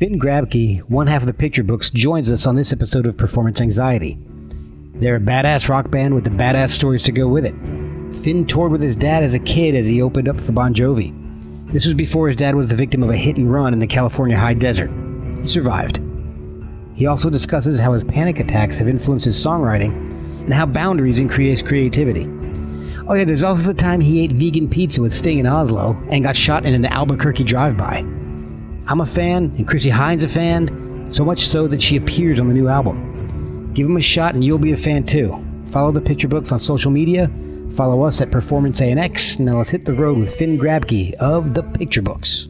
Fynn Grabke, one half of the Picturebooks, joins us on this episode of Performance Anxiety. They're a badass rock band with the badass stories to go with it. Fynn toured with his dad as a kid as he opened up for Bon Jovi. This was before his dad was the victim of a hit and run in the California high desert. He survived. He also discusses how his panic attacks have influenced his songwriting and how boundaries increase creativity. Oh yeah, there's also the time he ate vegan pizza with Sting in Oslo and got shot in an Albuquerque drive-by. I'm a fan, and Chrissie Hynde's a fan, so much so that she appears on the new album. Give him a shot and you'll be a fan too. Follow the Picturebooks on social media. Follow us at Performance ANX. Now let's hit the road with Fynn Grabke of the Picturebooks.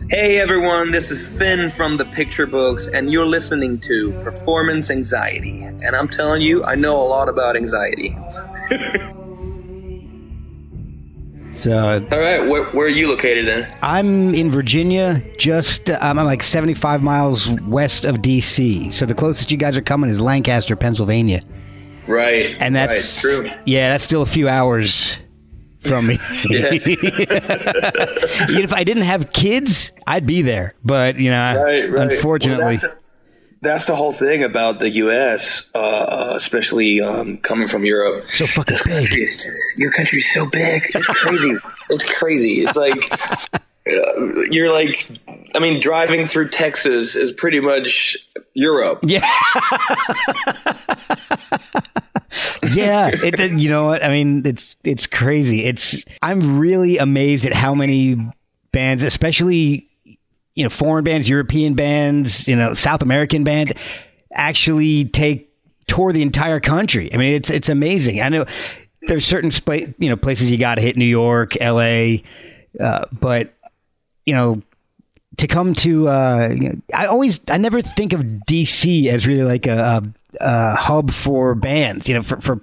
Hey everyone, this is Fynn from the Picturebooks, and you're listening to Performance Anxiety. And I'm telling you, I know a lot about anxiety. So, all right, where are you located in? I'm in Virginia, I'm like 75 miles west of D.C. So the closest you guys are coming is Lancaster, Pennsylvania. Right, and that's true. Yeah, that's still a few hours from me. If I didn't have kids, I'd be there. But, unfortunately. Well, that's the whole thing about the U.S., especially coming from Europe. So fucking big. Your country's so big. It's crazy. It's crazy. It's like, you're like, I mean, driving through Texas is pretty much Europe. Yeah. Yeah. You know what? I mean, it's crazy. I'm really amazed at how many bands, especially foreign bands, European bands, South American bands, actually tour the entire country. I mean, it's amazing. I know there's certain places you got to hit, New York, LA, but to come to I never think of DC as really like a hub for bands, for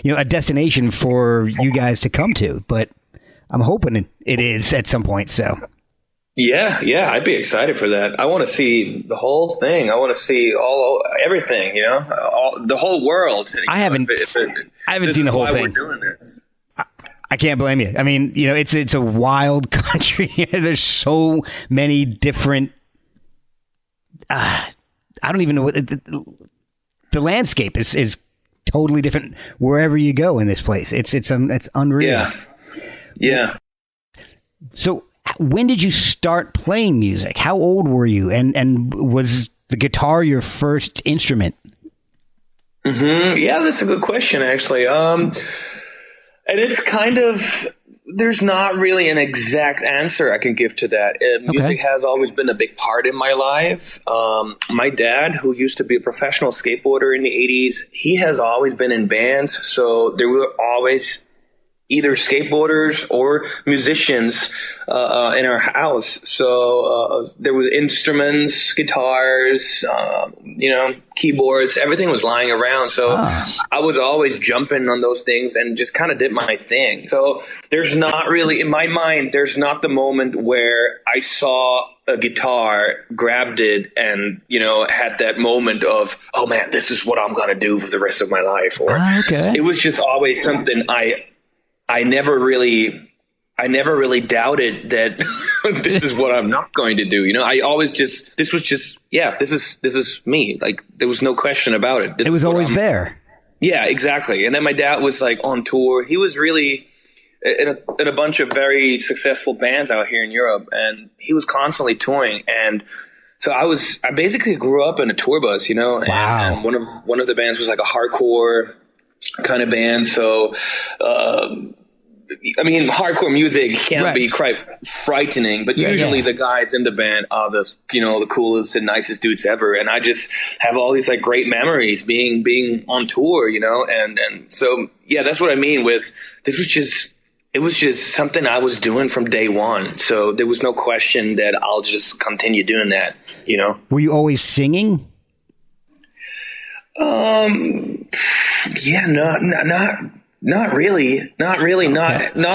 a destination for you guys to come to. But I'm hoping it is at some point. So. Yeah, I'd be excited for that. I want to see the whole thing. I want to see everything, the whole world. I haven't seen the whole thing. We're doing this. I can't blame you. I mean, it's a wild country. There's so many different. I don't even know what the landscape is. Totally different wherever you go in this place. It's unreal. Yeah. So, when did you start playing music? How old were you? And was the guitar your first instrument? Mm-hmm. Yeah, that's a good question, actually. And it's kind of, there's not really an exact answer I can give to that. Music has always been a big part in my life. My dad, who used to be a professional skateboarder in the 80s, he has always been in bands. So there were always either skateboarders or musicians in our house. So there were instruments, guitars, keyboards, everything was lying around. So I was always jumping on those things and just kind of did my thing. So there's not really, in my mind, there's not the moment where I saw a guitar, grabbed it, and, had that moment of, oh man, this is what I'm going to do for the rest of my life. Or it was just always something I never really doubted that this is what I'm not going to do. I always this is me. Like, there was no question about it. It was always there. Yeah, exactly. And then my dad was like on tour. He was really in a bunch of very successful bands out here in Europe, and he was constantly touring. And so I basically grew up in a tour bus, Wow. and one of the bands was like a hardcore kind of band. So, hardcore music can be quite frightening, but usually the guys in the band are the coolest and nicest dudes ever. And I just have all these like great memories being on tour, and so, yeah, that's what I mean with it was just something I was doing from day one. So there was no question that I'll just continue doing that, Were you always singing? Yeah, not really. Not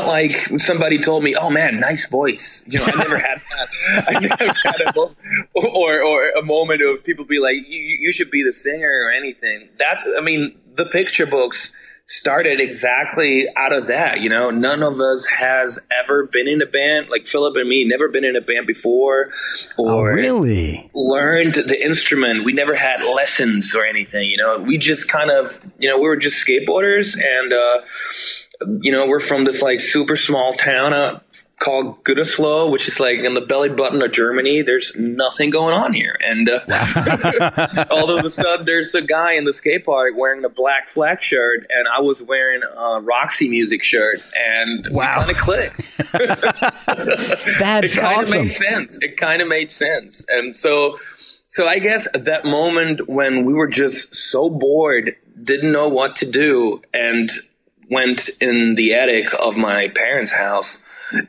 like somebody told me, "Oh man, nice voice." I never had that. I never had a moment, or a moment of people be like, "You should be the singer" or anything. The Picturebooks started exactly out of that. You know, none of us has ever been in a band, like Philip and me, never been in a band before, or really learned the instrument. We never had lessons or anything. You know, we just kind of, you know, we were just skateboarders, and you know, we're from this like super small town called Gütersloh, which is like in the belly button of Germany. There's nothing going on here. And all of a sudden there's a guy in the skate park wearing a Black Flag shirt, and I was wearing a Roxy Music shirt, and we kind of clicked. That's It kind of awesome. made sense. It kind of made sense. And so I guess at that moment when we were just so bored, didn't know what to do, and went in the attic of my parents' house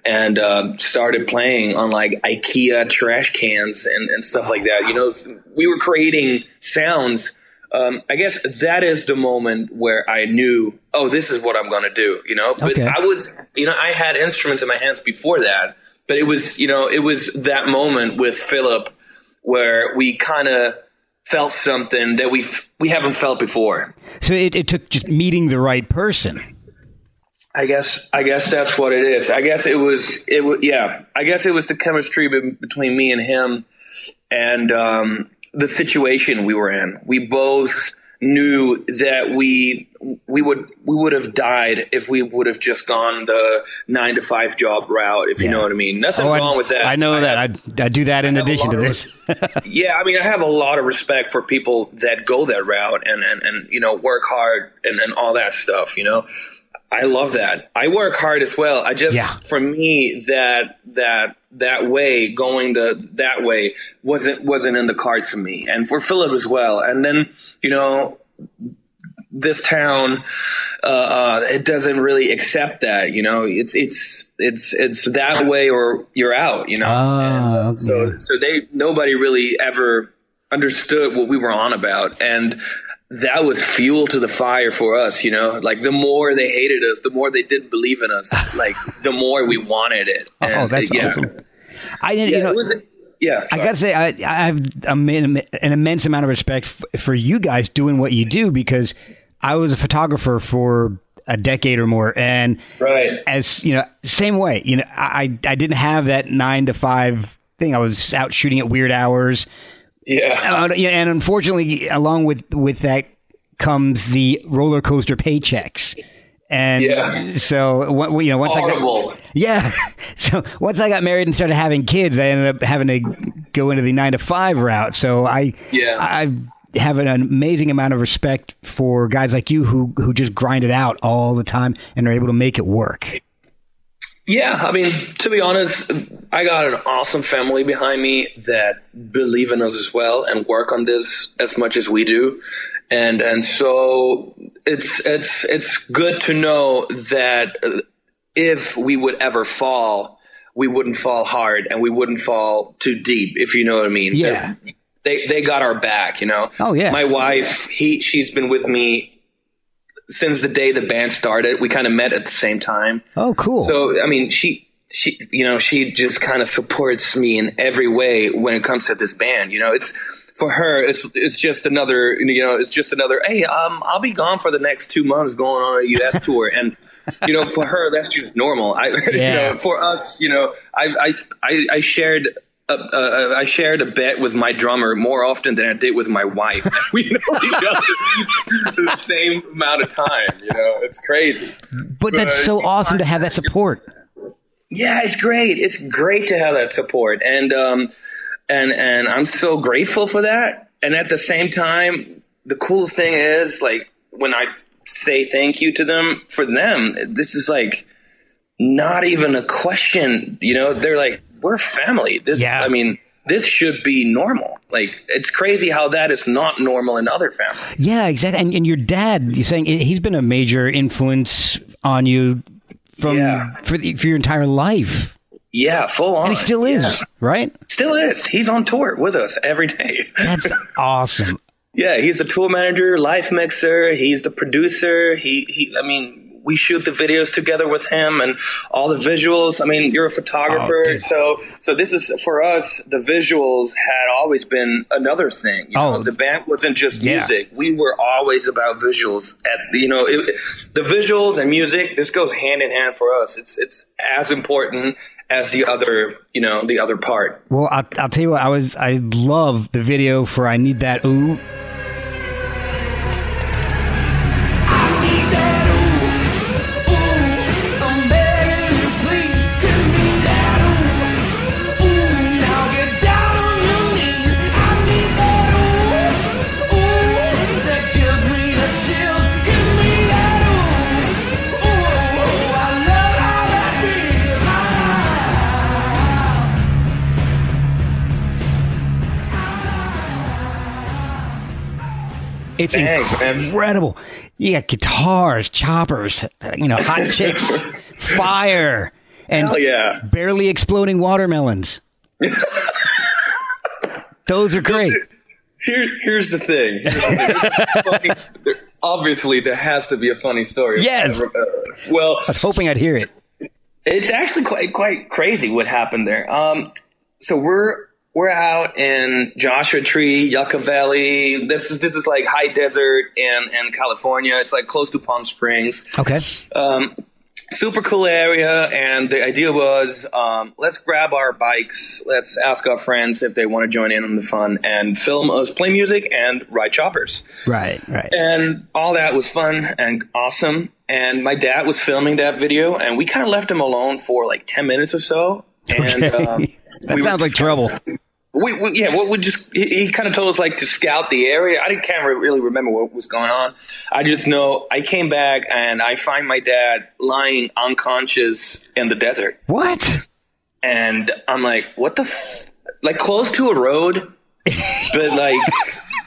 and started playing on like IKEA trash cans and stuff like that. You know, we were creating sounds. I guess that is the moment where I knew, oh, this is what I'm going to do, you know. But I was, you know, I had instruments in my hands before that, but it was, you know, it was that moment with Philip where we kind of felt something that we haven't felt before. So it took just meeting the right person. I guess that's what it is. I guess it was yeah. I guess it was the chemistry between me and him, and the situation we were in. We both knew that we would have died if we would have just gone the 9-to-5 job route, if you know what I mean. Nothing wrong with that. I know that. I do that in addition to this. Yeah, I mean, I have a lot of respect for people that go that route and you know, work hard and all that stuff, you know. I love that. I work hard as well. I just, for me, that way, going that way wasn't in the cards for me, and for Philip as well. And then, you know, this town, it doesn't really accept that. You know, it's that way or you're out. You know, so nobody really ever understood what we were on about, and that was fuel to the fire for us, you know. Like, the more they hated us, the more they didn't believe in us, like, the more we wanted it. And, that's awesome. I gotta say, I have an immense amount of respect for you guys doing what you do, because I was a photographer for a decade or more, and as you know, same way. You know, I didn't have that 9-to-5 thing. I was out shooting at weird hours. Yeah, and unfortunately, along with that comes the roller coaster paychecks, and so you know, once so once I got married and started having kids, I ended up having to go into the 9-to-5 route. So I have an amazing amount of respect for guys like you who just grind it out all the time and are able to make it work. Yeah, I mean, to be honest, I got an awesome family behind me that believe in us as well and work on this as much as we do, and so it's good to know that if we would ever fall, we wouldn't fall hard and we wouldn't fall too deep, if you know what I mean. Yeah, they got our back, you know. Oh yeah, my wife, she's been with me since the day the band started. We kind of met at the same time. Oh, cool. So, I mean, she, you know, she just kind of supports me in every way when it comes to this band. You know, it's for her, it's just another, you know, it's just another, hey, I'll be gone for the next 2 months going on a US tour. And, you know, for her, that's just normal. You know, for us, you know, I shared a bed with my drummer more often than I did with my wife. We know each other the same amount of time. You know, it's crazy. But that's so awesome to have that support. Yeah, it's great. It's great to have that support, and I'm so grateful for that. And at the same time, the coolest thing is, like, when I say thank you to them, for them, this is like not even a question. You know, they're like, we're family. I mean, this should be normal. Like, it's crazy how that is not normal in other families. Yeah, exactly. And your dad, you're saying he's been a major influence on you for your entire life. Yeah, full on. And he still is, right? Still is. He's on tour with us every day. That's awesome. Yeah, he's the tour manager, life mixer. He's the producer. I mean, we shoot the videos together with him and all the visuals. I mean, you're a photographer, so this is for us. The visuals had always been another thing. You know, the band wasn't just music. We were always about visuals. The visuals and music. This goes hand in hand for us. It's as important as the other part. Well, I'll tell you what. I love the video for "I Need That Ooh." It's incredible. You got guitars, choppers, hot chicks, fire, and barely exploding watermelons. Those are great. Here's the thing. Obviously, there has to be a funny story. Yes. Well, I was hoping I'd hear it. It's actually quite crazy what happened there. So we're out in Joshua Tree, Yucca Valley. This is like high desert in California. It's like close to Palm Springs. Okay. Super cool area. And the idea was, let's grab our bikes. Let's ask our friends if they want to join in on the fun and film us play music and ride choppers. Right. And all that was fun and awesome. And my dad was filming that video, and we kind of left him alone for like 10 minutes or so. And that sounds like trouble. He kind of told us like to scout the area. I can't really remember what was going on. I just know I came back and I find my dad lying unconscious in the desert. What? And I'm like, what the like close to a road, but like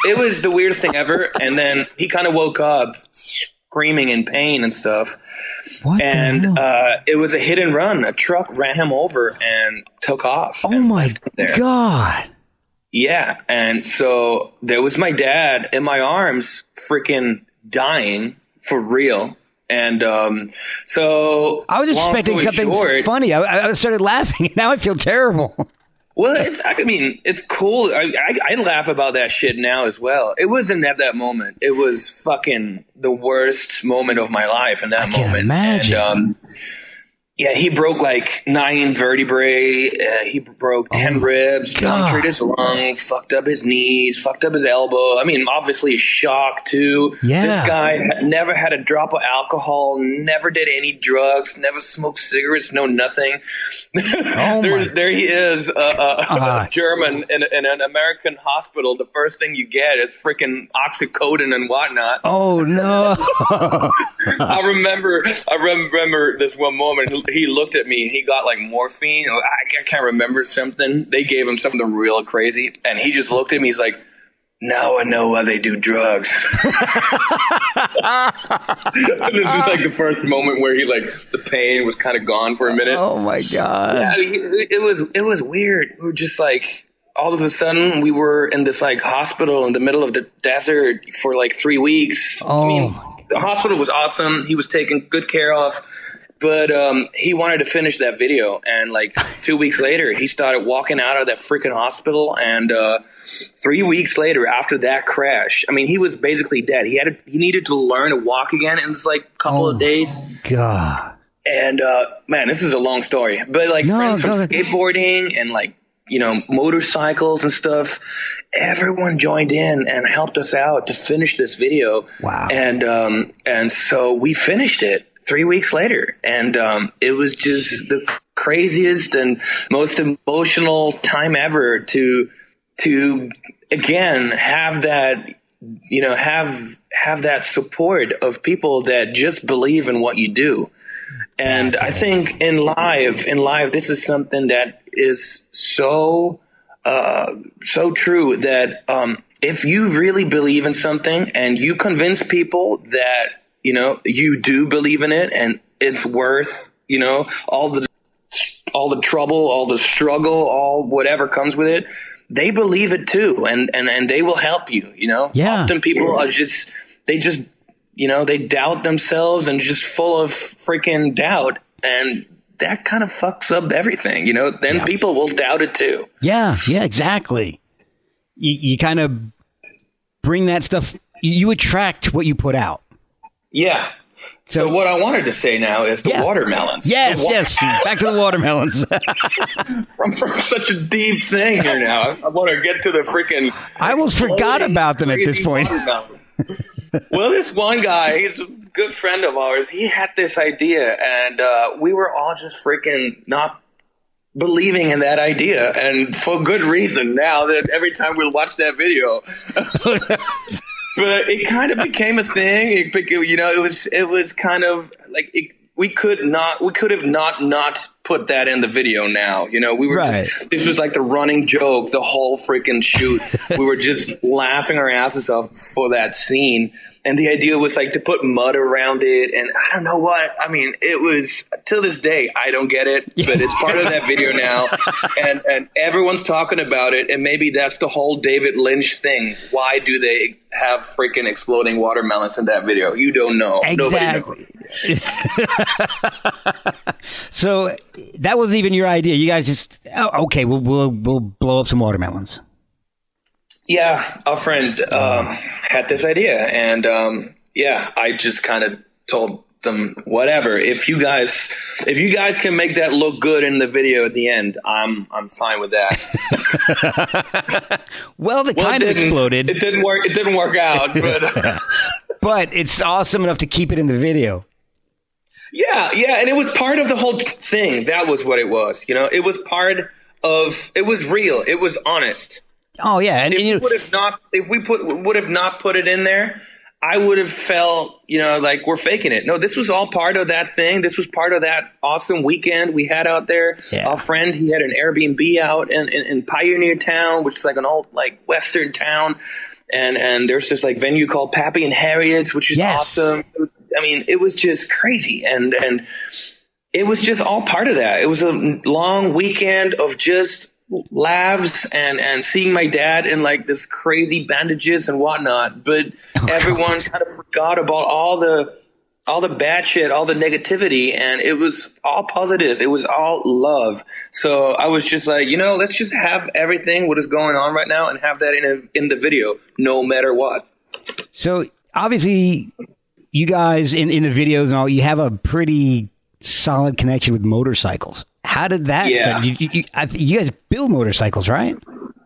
it was the weirdest thing ever. And then he kind of woke up screaming in pain and stuff. What and it was a hit and run. A truck ran him over and took off. Oh my God. Yeah. And so there was my dad in my arms freaking dying for real. And so I was expecting something funny. I started laughing. Now I feel terrible. Well, it's cool. I laugh about that shit now as well. It wasn't at that moment. It was fucking the worst moment of my life in that moment. Can imagine. And, he broke like 9 vertebrae. He broke 10 ribs, punctured his lung, fucked up his knees, fucked up his elbow. I mean, obviously shock too. Yeah. This guy never had a drop of alcohol, never did any drugs, never smoked cigarettes, no nothing. There he is, a German in an American hospital. The first thing you get is freaking oxycodone and whatnot. Oh no! I remember this one moment. He looked at me. He got like morphine. I can't remember something. They gave him something real crazy, and he just looked at me. He's like, "Now I know why they do drugs." This is like the first moment where he the pain was kind of gone for a minute. Oh my God! Yeah, it was weird. We were just like, all of a sudden, we were in this like hospital in the middle of the desert for like 3 weeks. Oh. I mean, the hospital was awesome. He was taken good care of. But he wanted to finish that video, and like 2 weeks later, he started walking out of that freaking hospital. And 3 weeks later, after that crash, I mean, he was basically dead. He needed to learn to walk again in just like a couple of days. God. And man, this is a long story. But like friends from skateboarding and like motorcycles and stuff, everyone joined in and helped us out to finish this video. Wow. And so we finished it 3 weeks later, and it was just the craziest and most emotional time ever to again have that have that support of people that just believe in what you do. And I think in live this is something that is so true, that if you really believe in something and you convince people that you do believe in it, and it's worth, all the trouble, all the struggle, all whatever comes with it. They believe it too, and they will help you. Yeah. Often people are they they doubt themselves and just full of freaking doubt. And that kind of fucks up everything, then people will doubt it too. Yeah, exactly. You kind of bring that stuff, you attract what you put out. Yeah. So what I wanted to say now is the watermelons. Yes. Back to the watermelons. from such a deep thing here now. I want to get to the freaking... I almost forgot about them at this point. Well, this one guy, he's a good friend of ours. He had this idea, and we were all just freaking not believing in that idea, and for good reason. Now that every time we watch that video... But it kind of became a thing. It was kind of like we could have not put that in the video. Now, we were this was like the running joke, the whole freaking shoot. We were just laughing our asses off for that scene, and the idea was like to put mud around it, and I don't know what. I mean, it was till this day I don't get it, but it's part of that video now, and everyone's talking about it, and maybe that's the whole David Lynch thing. Why do they have freaking exploding watermelons in that video? You don't know. Exactly. So that wasn't even your idea. You guys just okay. We'll blow up some watermelons. Yeah, our friend had this idea, and I just kind of told them, whatever. If you guys can make that look good in the video at the end, I'm fine with that. Well, kind of exploded. It didn't work. It didn't work out, but but it's awesome enough to keep it in the video. Yeah, and it was part of the whole thing. That was what it was. It was part of. It was real. It was honest. Oh yeah, and if we would have not put it in there, I would have felt like we're faking it. No, this was all part of that thing. This was part of that awesome weekend we had out there. Yeah. Our friend, he had an Airbnb out in Pioneer Town, which is like an old like Western town, and there's this like venue called Pappy and Harriet's, which is awesome. I mean, it was just crazy, and it was just all part of that. It was a long weekend of just laughs and seeing my dad in like this crazy bandages and whatnot, but everyone kind of forgot about all the bad shit, all the negativity, and it was all positive. It was all love. So I was just like, let's just have everything what is going on right now and have that in the video, no matter what. So obviously, you guys in the videos and all, you have a pretty solid connection with motorcycles. How did that start? You guys build motorcycles, right?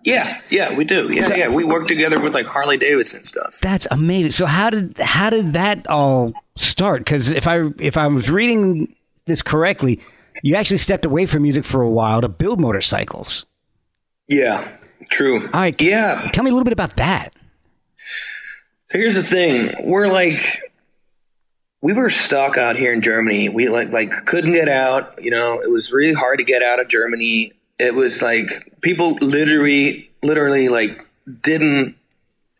Yeah, we do. Yeah. We work together with like Harley Davidson stuff. That's amazing. So how did that all start? Because if I was reading this correctly, you actually stepped away from music for a while to build motorcycles. Yeah, true. All right. Yeah. Tell me a little bit about that. So here's the thing. We were stuck out here in Germany. We like couldn't get out. It was really hard to get out of Germany. It was like people literally like didn't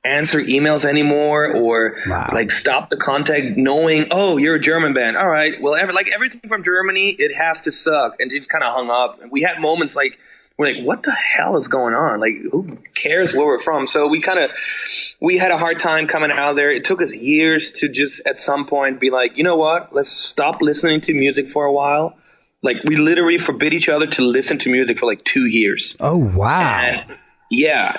answer emails anymore, or like stop the contact, knowing, oh, you're a German band. All right, well, everything from Germany, it has to suck, and just kind of hung up. And we had moments like we're like, what the hell is going on? Like, who cares where we're from? So we had a hard time coming out of there. It took us years to just at some point be like, you know what? Let's stop listening to music for a while. Like, we literally forbid each other to listen to music for like 2 years. Oh, wow.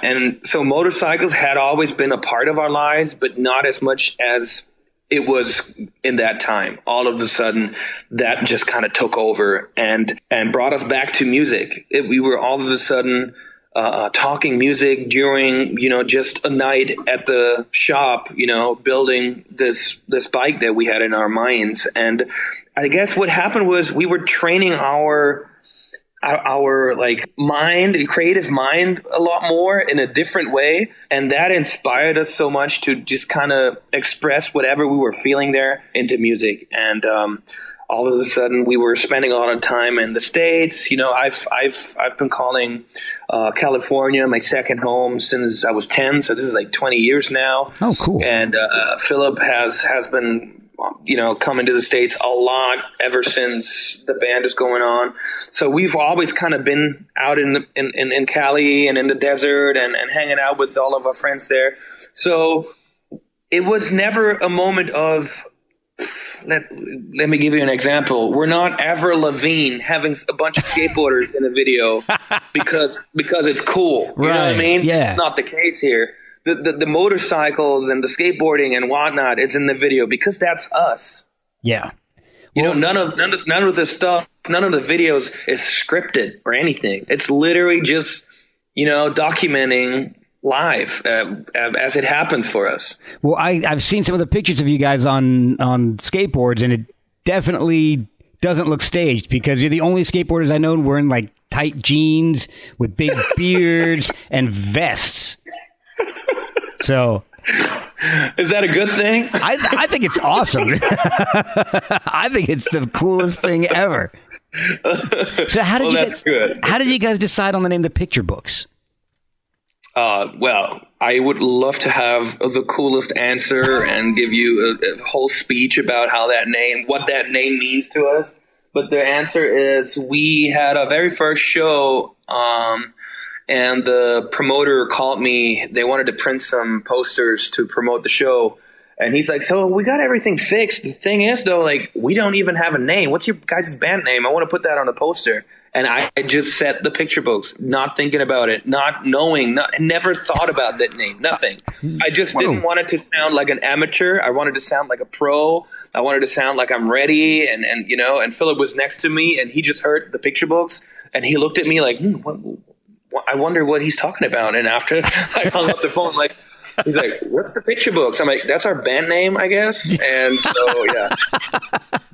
And so motorcycles had always been a part of our lives, but not as much as it was in that time. All of a sudden, that just kind of took over and brought us back to music. We were all of a sudden talking music during, just a night at the shop, building this bike that we had in our minds. And I guess what happened was we were training our like creative mind a lot more in a different way, and that inspired us so much to just kind of express whatever we were feeling there into music. And all of a sudden we were spending a lot of time in the States. I've been calling California my second home since I was 10, so this is like 20 years now. Oh, cool. And Philip has been coming to the States a lot ever since the band is going on. So we've always kind of been out in Cali and in the desert and hanging out with all of our friends there. So it was never a moment of, let me give you an example. We're not Avril Lavigne having a bunch of skateboarders in a video because it's cool. You know what I mean? Yeah. It's not the case here. The motorcycles and the skateboarding and whatnot is in the video because that's us. Yeah. You know, none of the stuff, none of the videos is scripted or anything. It's literally just, you know, documenting live as it happens for us. Well, I've seen some of the pictures of you guys on skateboards, and it definitely doesn't look staged because you're the only skateboarders I know wearing like tight jeans with big beards and vests. So, is that a good thing? I think it's awesome. I think it's the coolest thing ever. So how did you guys decide on the name The Picturebooks? Well, I would love to have the coolest answer and give you a whole speech about what that name means to us. But the answer is we had a very first show, and the promoter called me. They wanted to print some posters to promote the show. And he's like, so we got everything fixed. The thing is, though, like, we don't even have a name. What's your guys' band name? I want to put that on the poster. And I just set The Picturebooks, not thinking about it, not knowing, never thought about that name, nothing. I just didn't want it to sound like an amateur. I wanted to sound like a pro. I wanted to sound like I'm ready. And you know, and Philip was next to me, and he just heard The Picturebooks, and he looked at me like, I wonder what he's talking about. And after I hung up the phone, like, he's like, what's The Picturebooks? I'm like, that's our band name, I guess. And so, yeah,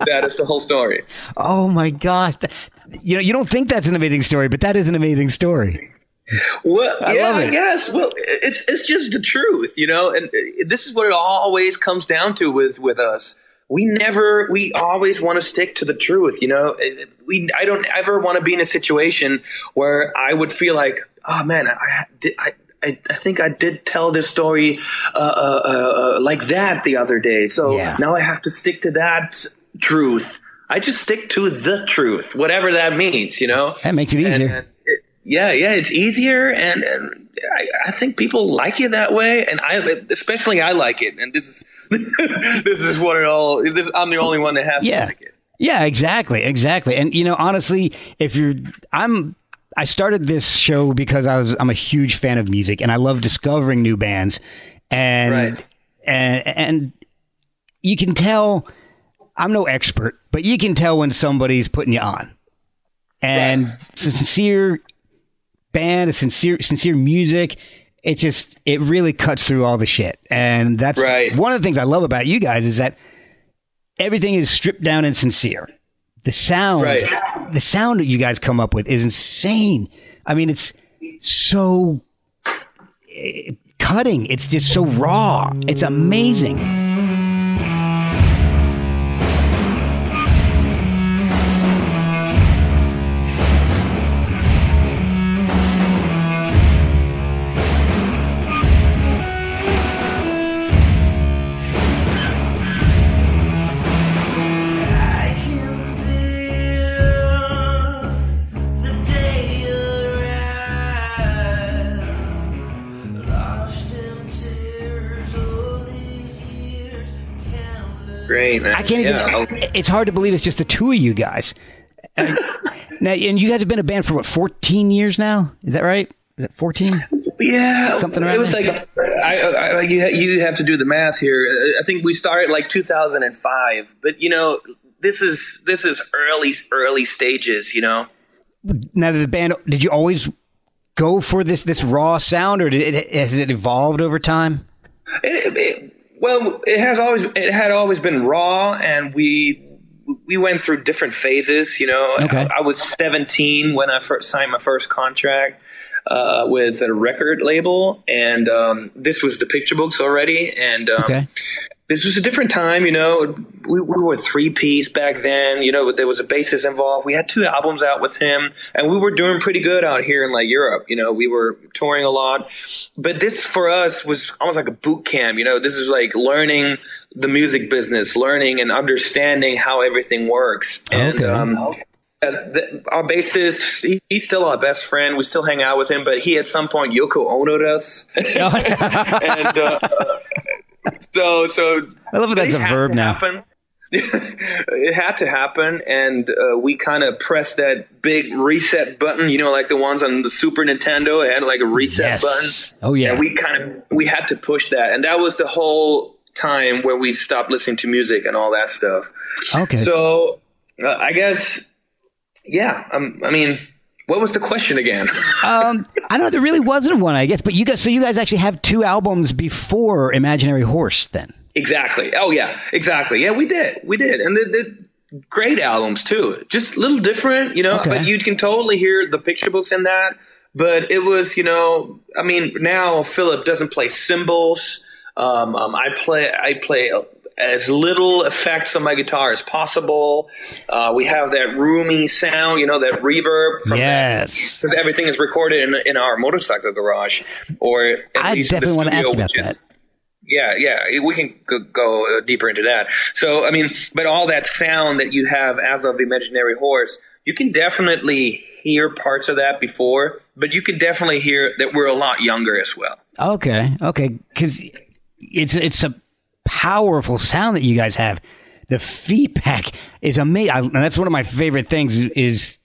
that is the whole story. Oh, my gosh. You know, you don't think that's an amazing story, but that is an amazing story. Well, I guess. Well, it's just the truth, you know, and this is what it always comes down to with us. We always want to stick to the truth, you know. I don't ever want to be in a situation where I would feel like, oh man, I think I did tell this story like that the other day. So now I have to stick to that truth. I just stick to the truth, whatever that means, you know. That makes it easier. It's easier, and I think people like it that way, and I like it. And this is what it all. I'm the only one that has to like it. Yeah, exactly. And you know, honestly, I started this show because I'm a huge fan of music, and I love discovering new bands, and you can tell. I'm no expert, but you can tell when somebody's putting you on, and it's a sincere band, a sincere music. It really cuts through all the shit, and that's one of the things I love about you guys is that everything is stripped down and sincere. The sound that you guys come up with is insane. I mean, it's so cutting. It's just so raw. It's amazing. Great. I can't even. It's hard to believe it's just the two of you guys. Now, and you guys have been a band for what, 14 years now? Is that right? Is it 14? Yeah, something around. It was like you have to do the math here. I think we started like 2005, but you know, this is early stages. You know. Now, the band, did you always go for this raw sound, or has it evolved over time? Well, it had always been raw, and we went through different phases. You know, I was 17 when I first signed my first contract with a record label, and this was the Picturebooks already, and this was a different time. You know, we were 3-piece back then. You know, there was a bassist involved. We had 2 albums out with him, and we were doing pretty good out here in like Europe. You know, we were touring a lot, but this for us was almost like a boot camp. You know, this is like learning the music business, learning and understanding how everything works. And our bassist, he's still our best friend. We still hang out with him, but he at some point Yoko Ono'd us. So I love that that's a verb now. It had to happen, and we kind of pressed that big reset button, like the ones on the Super Nintendo. It had like a reset button. Oh yeah. And we had to push that, and that was the whole time where we stopped listening to music and all that stuff. Okay. So I guess, yeah. I mean, what was the question again? I don't know. There really wasn't one, I guess. But you guys actually have 2 albums before Imaginary Horse, then. Exactly. Oh yeah, exactly. Yeah, we did. And the great albums too. Just a little different, Okay. but you can totally hear the Picturebooks in that. But it was, I mean, now Philip doesn't play cymbals. I play as little effects on my guitar as possible. We have that roomy sound, that reverb. Yes. Because everything is recorded in our motorcycle garage, or at I least in the definitely want to ask studio, about that. Yeah, we can go deeper into that. So, I mean, but all that sound that you have as of Imaginary Horse, you can definitely hear parts of that before, but you can definitely hear that we're a lot younger as well. Okay, because it's a powerful sound that you guys have. The feedback is amazing, and that's one of my favorite things. Is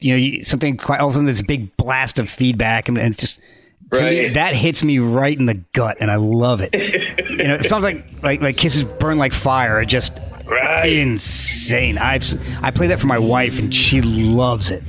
something quite all of a sudden this big blast of feedback, and it's just. To me, that hits me right in the gut, and I love it. It sounds like Kisses Burn Like Fire. Just insane. I play that for my wife, and she loves it.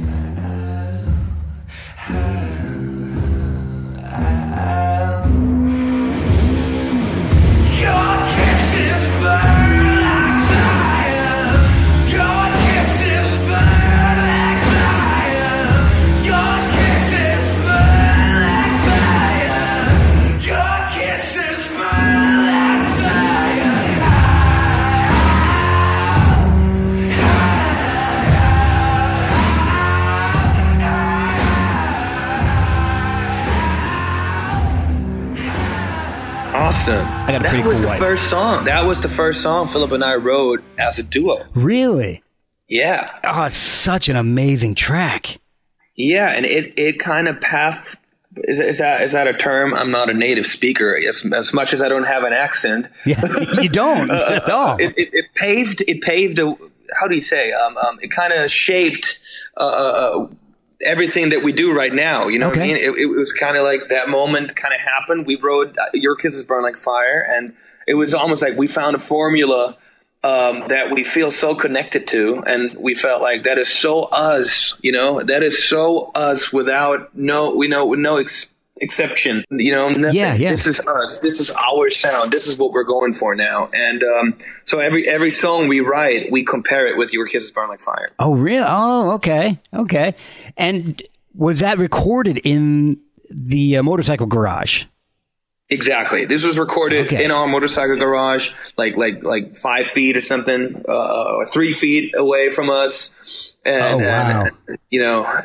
Awesome. I got a pretty cool wife. That was the first song Philip and I wrote as a duo. Really? Yeah. Oh, it's such an amazing track. Yeah, and it kind of passed. Is that a term? I'm not a native speaker. As much as I don't have an accent. Yeah, you don't at all. It paved a. How do you say? It kind of shaped everything that we do right now. You know what I mean? It was kind of like that moment kind of happened. We wrote Your Kisses Burn Like Fire, and it was almost like we found a formula that we feel so connected to, and we felt like that is so us, that is so us without no exception, Yeah. This is us. This is our sound. This is what we're going for now. And so every song we write, we compare it with Your Kisses Burn Like Fire. Oh, really? Oh, okay. And was that recorded in the motorcycle garage? Exactly. This was recorded in our motorcycle garage, like 5 feet or something, 3 feet away from us. And, wow.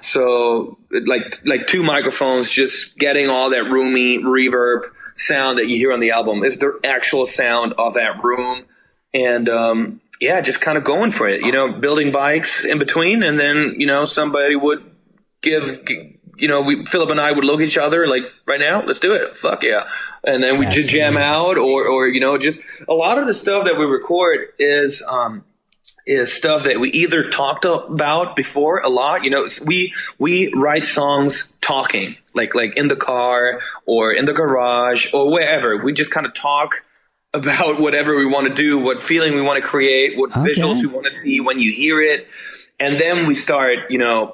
So like 2 microphones, just getting all that roomy reverb sound that you hear on the album is the actual sound of that room. And, just kind of going for it, building bikes in between. And then, somebody would Philip and I would look at each other like, right now, let's do it. Fuck yeah. And then we just jam out or just a lot of the stuff that we record is stuff that we either talked about before a lot. We write songs talking, like in the car or in the garage or wherever. We just kind of talk about whatever we want to do, what feeling we want to create, what visuals we want to see when you hear it. And then we start,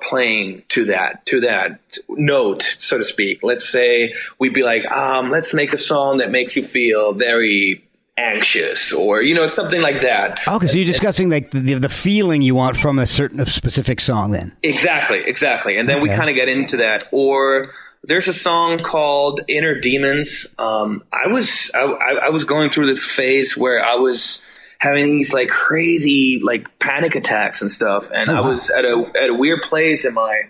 playing to that note, so to speak. Let's say we'd be like, let's make a song that makes you feel very anxious or, something like that. Okay, so you're discussing like the feeling you want from a specific song then. Exactly. And then we kind of get into that. Or there's a song called Inner Demons. I was going through this phase where I was having these like crazy like panic attacks and stuff, and I was at a weird place in my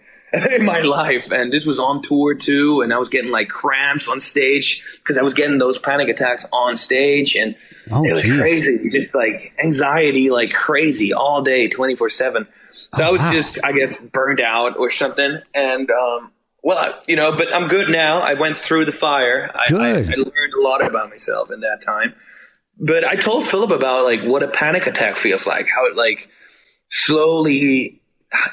life, and this was on tour too, and I was getting like cramps on stage because I was getting those panic attacks on stage, and it was crazy, just like anxiety like crazy all day 24/7. So I was just, I guess, burned out or something, and but I'm good now. I went through the fire. I learned a lot about myself in that time. But I told Philip about like what a panic attack feels like, how it like slowly,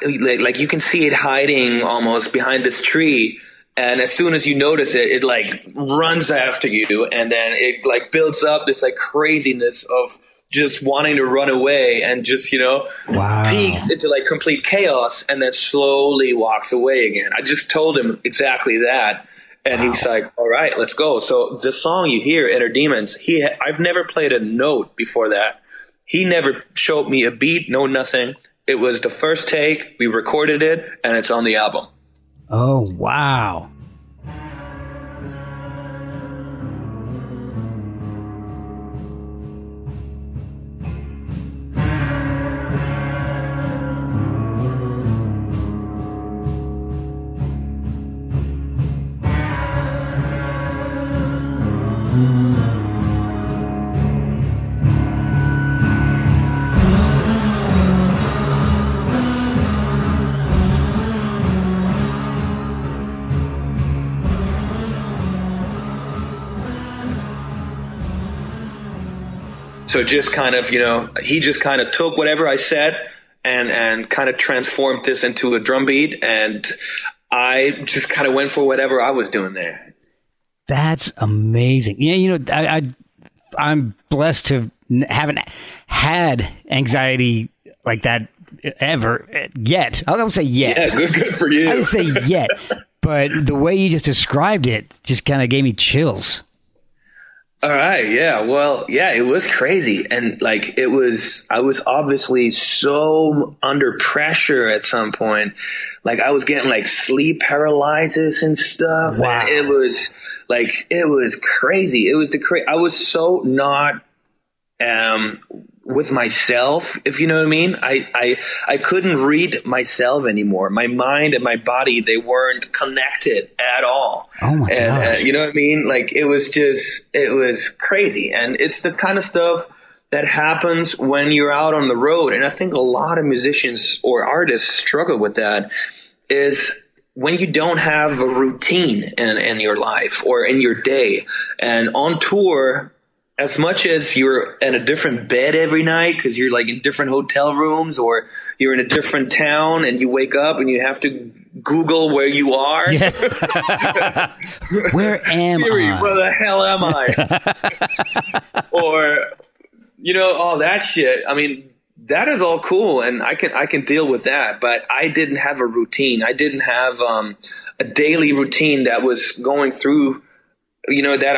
like you can see it hiding almost behind this tree. And as soon as you notice it, it like runs after you. And then it like builds up this like craziness of just wanting to run away and just, peaks into like complete chaos and then slowly walks away again. I just told him exactly that. And he was like, all right, let's go. So the song you hear, Inner Demons, I've never played a note before that. He never showed me a beat, no nothing. It was the first take. We recorded it, and it's on the album. Oh, wow. So just kind of, he just kind of took whatever I said and kind of transformed this into a drum beat. And I just kind of went for whatever I was doing there. That's amazing. Yeah, I'm blessed to haven't had anxiety like that ever yet. I don't say yet. Yeah, good for you. I didn't say yet. But the way you just described it just kind of gave me chills. All right. Yeah. Well, yeah, it was crazy. And like, I was obviously so under pressure at some point. Like I was getting like sleep paralysis and stuff. Wow. And it was crazy. It was I was so not, with myself, if you know what I mean. I couldn't read myself anymore. My mind and my body, they weren't connected at all. Oh my gosh. You know what I mean? Like it was crazy. And it's the kind of stuff that happens when you're out on the road. And I think a lot of musicians or artists struggle with that, is when you don't have a routine in your life or in your day. And on tour, as much as you're in a different bed every night because you're like in different hotel rooms, or you're in a different town and you wake up and you have to Google where you are. Yeah. Where am I? Where the hell am I? Or, all that shit. I mean, that is all cool, and I can deal with that. But I didn't have a routine. I didn't have a daily routine that was going through, that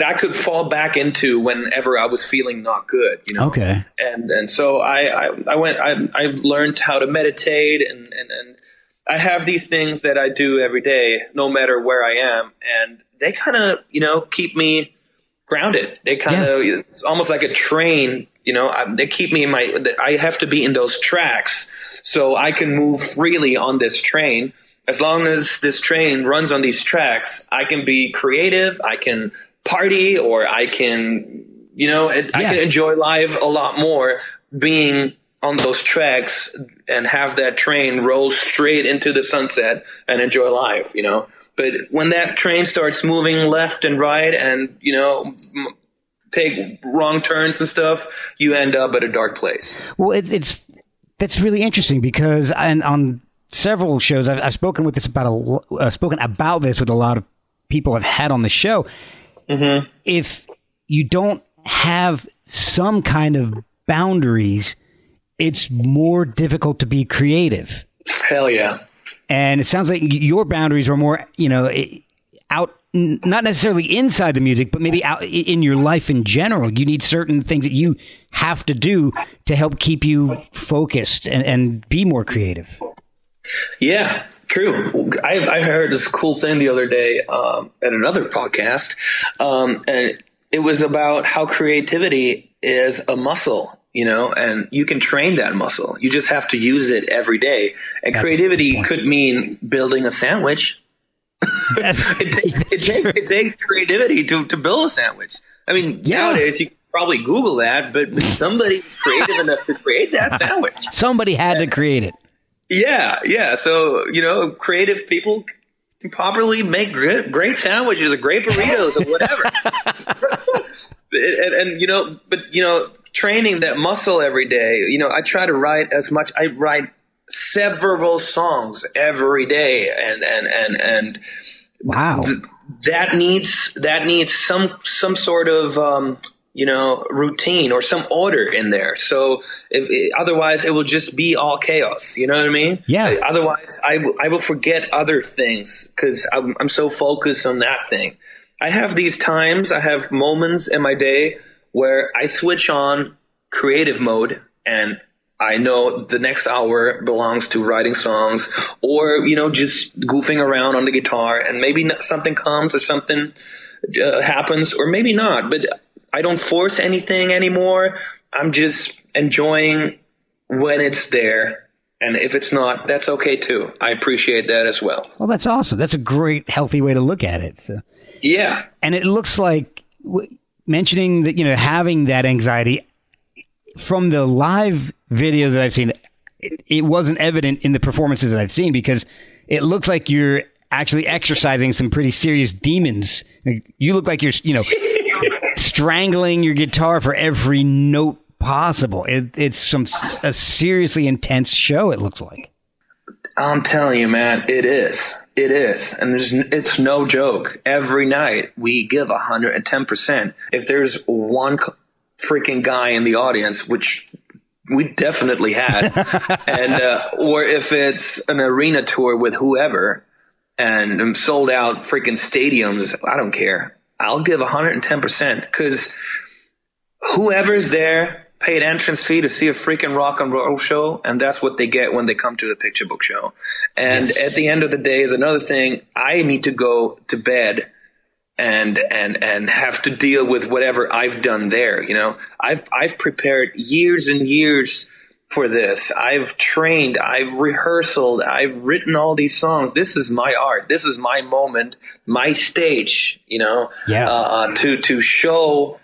I could fall back into whenever I was feeling not good, Okay. And so I learned how to meditate, and I have these things that I do every day, no matter where I am. And they kind of, keep me grounded. They kind of, it's almost like a train, they keep me I have to be in those tracks so I can move freely on this train. As long as this train runs on these tracks, I can be creative, I can party, or I can, I can enjoy life a lot more being on those tracks and have that train roll straight into the sunset and enjoy life, But when that train starts moving left and right and, take wrong turns and stuff, you end up at a dark place. Well, that's really interesting because on several shows I've spoken about this with a lot of people I've had on the show. Mm-hmm. If you don't have some kind of boundaries, it's more difficult to be creative. Hell yeah. And it sounds like your boundaries are more, out, not necessarily inside the music, but maybe out in your life in general. You need certain things that you have to do to help keep you focused and be more creative. Yeah, true. I heard this cool thing the other day at another podcast, and it was about how creativity is a muscle, and you can train that muscle. You just have to use it every day. And creativity could mean building a sandwich. It takes creativity to build a sandwich. I mean, nowadays you can probably Google that, but somebody creative enough to create that sandwich. Somebody had to create it. Yeah. So, creative people can properly make great sandwiches or great burritos or whatever. training that muscle every day. I try to write as much. I write several songs every day, and wow, that needs some sort of routine or some order in there. So otherwise it will just be all chaos. You know what I mean? Yeah. Otherwise I will forget other things because I'm so focused on that thing. I have these times, I have moments in my day where I switch on creative mode and I know the next hour belongs to writing songs or, just goofing around on the guitar, and maybe something comes or something happens or maybe not, but I don't force anything anymore. I'm just enjoying when it's there. And if it's not, that's okay too. I appreciate that as well. Well, that's awesome. That's a great, healthy way to look at it. So. Yeah. And it looks like mentioning that, having that anxiety from the live videos that I've seen, it wasn't evident in the performances that I've seen, because it looks like you're actually exercising some pretty serious demons. You look like you're, strangling your guitar for every note possible. It's a seriously intense show, it looks like. I'm telling you, man, it is. It is. And it's no joke. Every night we give 110%. If there's one freaking guy in the audience, which we definitely had, and or if it's an arena tour with whoever and sold out freaking stadiums, I don't care. I'll give 110% because whoever's there paid entrance fee to see a freaking rock and roll show, and that's what they get when they come to the Picture Book show. And At the end of the day is another thing. I need to go to bed and have to deal with whatever I've done there. I've prepared years and years for this. I've trained, I've rehearsed, I've written all these songs. This is my art. This is my moment, my stage, to show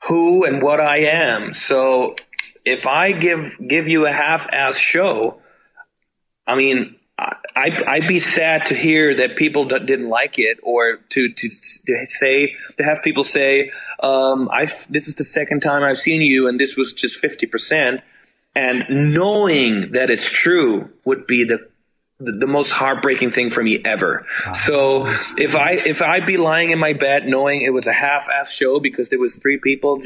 who and what I am. So if I give you a half-ass show, I mean, I'd be sad to hear that people didn't like it, or to have people say, this is the second time I've seen you and this was just 50%. And knowing that it's true would be the most heartbreaking thing for me ever. So if I'd be lying in my bed knowing it was a half-ass show because there was 3 people,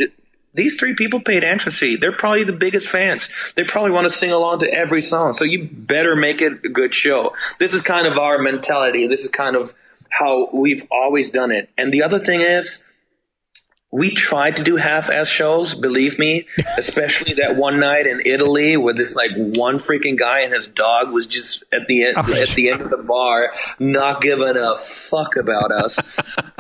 these 3 people paid entrance fee. They're probably the biggest fans. They probably want to sing along to every song. So you better make it a good show. This is kind of our mentality. This is kind of how we've always done it. And the other thing is, we tried to do half-ass shows, believe me, especially that one night in Italy where this one freaking guy and his dog was just at the end of the bar, not giving a fuck about us.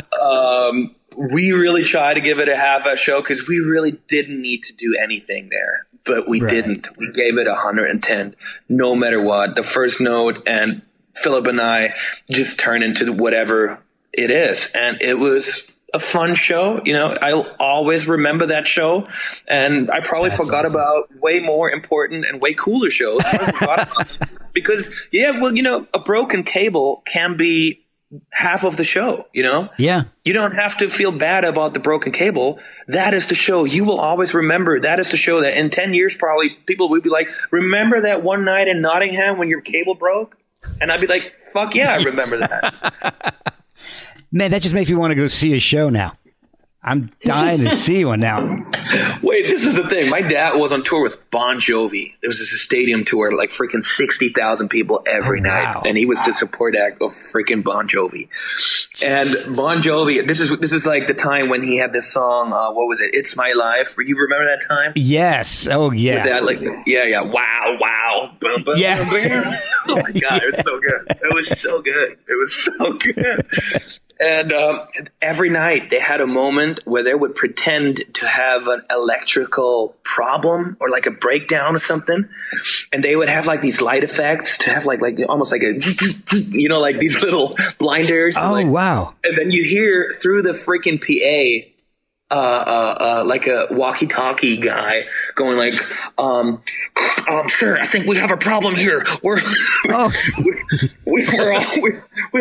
We really tried to give it a half-ass show because we really didn't need to do anything there, but we didn't. We gave it 110, no matter what. The first note, and Philip and I just turned into whatever it is, and it was a fun show. I'll always remember that show, and I probably forgot about way more important and way cooler shows. Because a broken cable can be half of the show. Yeah, you don't have to feel bad about the broken cable. That is the show you will always remember. That is the show that in 10 years probably people will be like, remember that one night in Nottingham when your cable broke? And I'd be like, fuck yeah, I remember that. Man, that just makes me want to go see a show now. I'm dying to see one now. Wait, this is the thing. My dad was on tour with Bon Jovi. There was this stadium tour, freaking 60,000 people every night. And he was the support act of freaking Bon Jovi. And Bon Jovi, this is like the time when he had this song, what was it? It's My Life. You remember that time? Yes. Oh, yeah. With that, wow, wow. Bum, bum, yeah. Bum, bum. Oh, my God, it was so good. It was so good. It was so good. And every night they had a moment where they would pretend to have an electrical problem or a breakdown or something. And they would have these light effects to have almost like a, these little blinders. Oh, wow. And then you hear through the freaking PA, like a walkie-talkie guy going sir, I think we have a problem here. We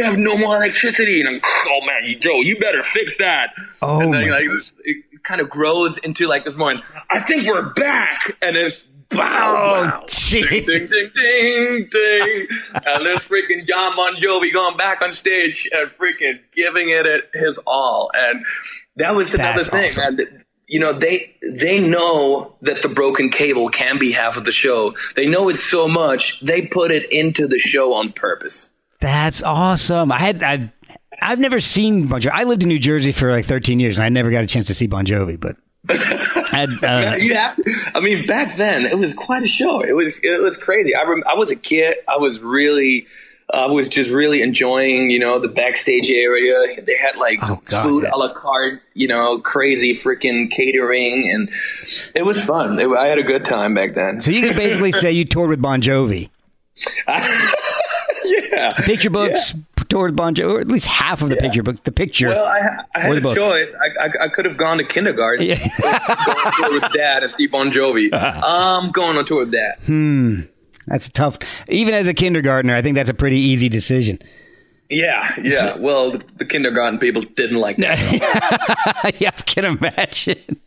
have no more electricity. And oh man, Joe, you better fix that. Oh, and then kind of grows into like this morning. I think we're back, and it's bow, ding, ding, ding, ding, ding, and there's freaking John Bon Jovi going back on stage and freaking giving it his all, and that was another thing. Awesome. And you know, they know that the broken cable can be half of the show. They know it so much they put it into the show on purpose. That's awesome. I've never seen Bon Jovi. I lived in New Jersey for like 13 years, and I never got a chance to see Bon Jovi. But you have to. I mean, back then it was quite a show. It was crazy. I was a kid. I was just really enjoying, you know, the backstage area. They had like food a la carte, you know, crazy freaking catering, and it was fun. I had a good time back then. So you can basically say you toured with Bon Jovi. Yeah. Picturebooks toured with Bon Jovi, or at least half of the Picturebooks. The picture. Well, I had a choice. I could have gone to kindergarten, going on tour with Dad and see Bon Jovi. I'm going on tour with Dad. That's tough. Even as a kindergartner, I think that's a pretty easy decision. Yeah. Well, the kindergarten people didn't like that. Yeah, I can imagine.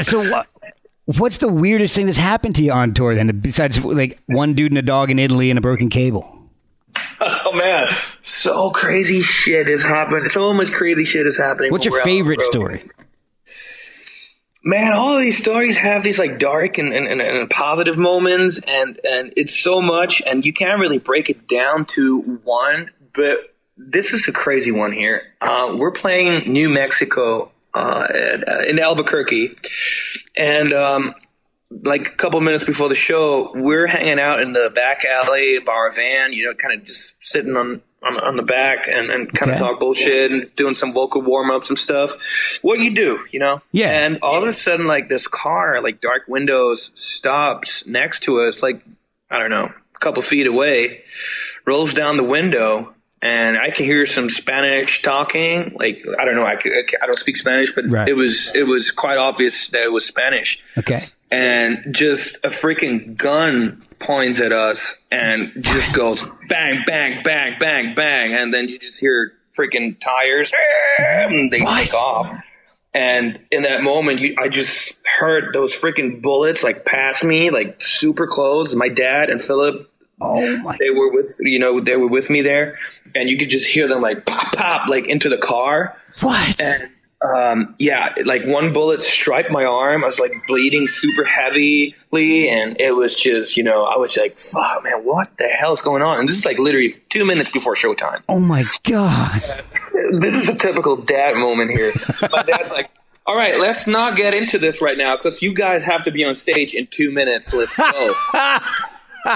So what's the weirdest thing that's happened to you on tour then, besides like one dude and a dog in Italy and a broken cable? Oh, man. So crazy shit has happened. So much crazy shit is happening. What's your favorite story? Man, all of these stories have these like dark and positive moments, and it's so much, and you can't really break it down to one, but this is a crazy one here. We're playing New Mexico in Albuquerque, and like a couple minutes before the show, we're hanging out in the back alley of our van, you know, kind of just sitting on the back and kind of talk bullshit and doing some vocal warm-ups and stuff. What you do, you know? Yeah. And all of a sudden, like, this car, like, dark windows, stops next to us, like, I don't know, a couple feet away, rolls down the window, and I can hear some Spanish talking. Like, I don't know, I don't speak Spanish, but it was quite obvious that it was Spanish. Okay. And just a freaking gun points at us and just goes bang, bang, bang, bang, bang. And then you just hear freaking tires and they take off. And in that moment, I just heard those freaking bullets like pass me, like super close. My dad and Philip, they were with me there. And you could just hear them like pop, pop, like into the car. What? And like one bullet striped my arm. I was like bleeding super heavily, and it was just, you know, I was like, fuck, man, what the hell is going on? And this is like literally 2 minutes before showtime. Oh my God. This is a typical dad moment here. My dad's like, all right, let's not get into this right now because you guys have to be on stage in 2 minutes. So let's go. So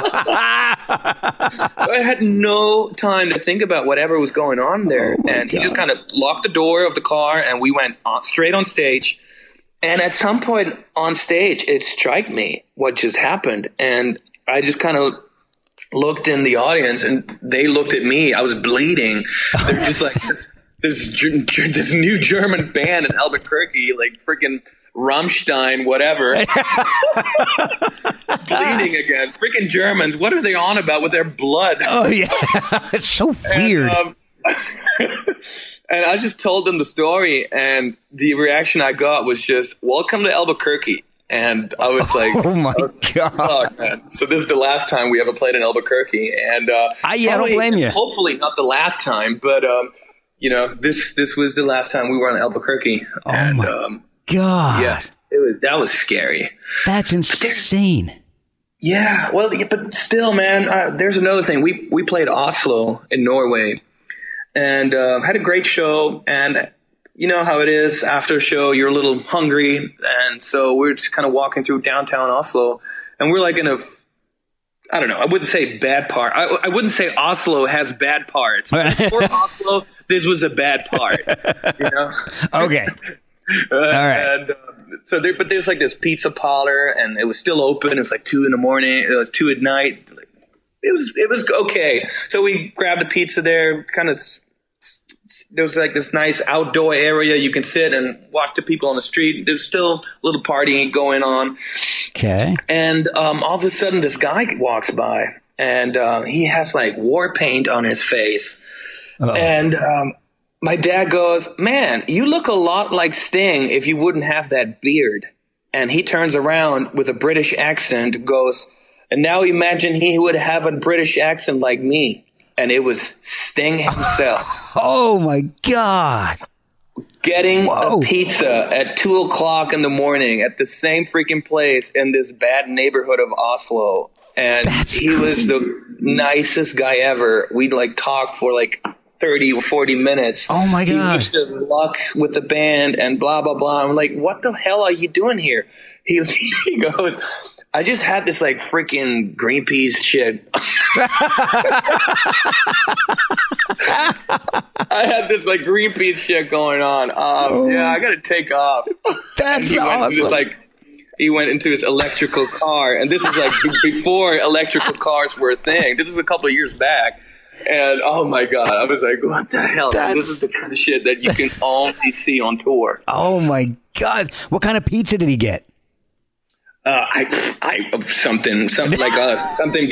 I had no time to think about whatever was going on there. And he just kind of locked the door of the car and we went straight on stage. And at some point on stage, it struck me what just happened. And I just kind of looked in the audience and they looked at me. I was bleeding. They're just like this new German band in Albuquerque, like freaking Rammstein, whatever, bleeding again. Freaking Germans. What are they on about with their blood? Oh, yeah. It's so weird. And I just told them the story, and the reaction I got was just, welcome to Albuquerque. And I was like, oh, my God. Oh, man. So this is the last time we ever played in Albuquerque. And I don't blame you. Hopefully not the last time, but, you know, this was the last time we were in Albuquerque. Oh, and, my God. Yeah, that was scary. That's insane. Yeah, well, but still, man, there's another thing. We played Oslo in Norway and had a great show. And you know how it is after a show, you're a little hungry. And so we're just kind of walking through downtown Oslo. And we're like in I don't know, I wouldn't say bad part. I wouldn't say Oslo has bad parts. For Oslo, this was a bad part. You know? Okay. All right. And, but there's like this pizza parlor, and it was still open. It was like 2 a.m. It was 2 at night. It was okay. So we grabbed a pizza there. Kind of, there was like this nice outdoor area you can sit and watch the people on the street. There's still a little partying going on. Okay. And all of a sudden, this guy walks by, and he has like war paint on his face. Uh-oh. And my dad goes, "Man, you look a lot like Sting if you wouldn't have that beard." And he turns around with a British accent, goes, "And now imagine he would have a British accent like me." And it was Sting himself. Oh my God. Getting a pizza at 2:00 in the morning at the same freaking place in this bad neighborhood of Oslo. And he was the nicest guy ever. We'd like talk for like 30 or 40 minutes. Oh my God. He wished us luck with the band and blah, blah, blah. I'm like, what the hell are you doing here? He goes, "I just had this like freaking Greenpeace shit." I had this like Greenpeace shit going on. Yeah, I got to take off. That's awesome. He went into his electrical car, and this is like before electrical cars were a thing. This is a couple of years back. And oh my God, I was like, what the hell? This is the kind of shit that you can only see on tour. Oh my God. What kind of pizza did he get? Something like us, something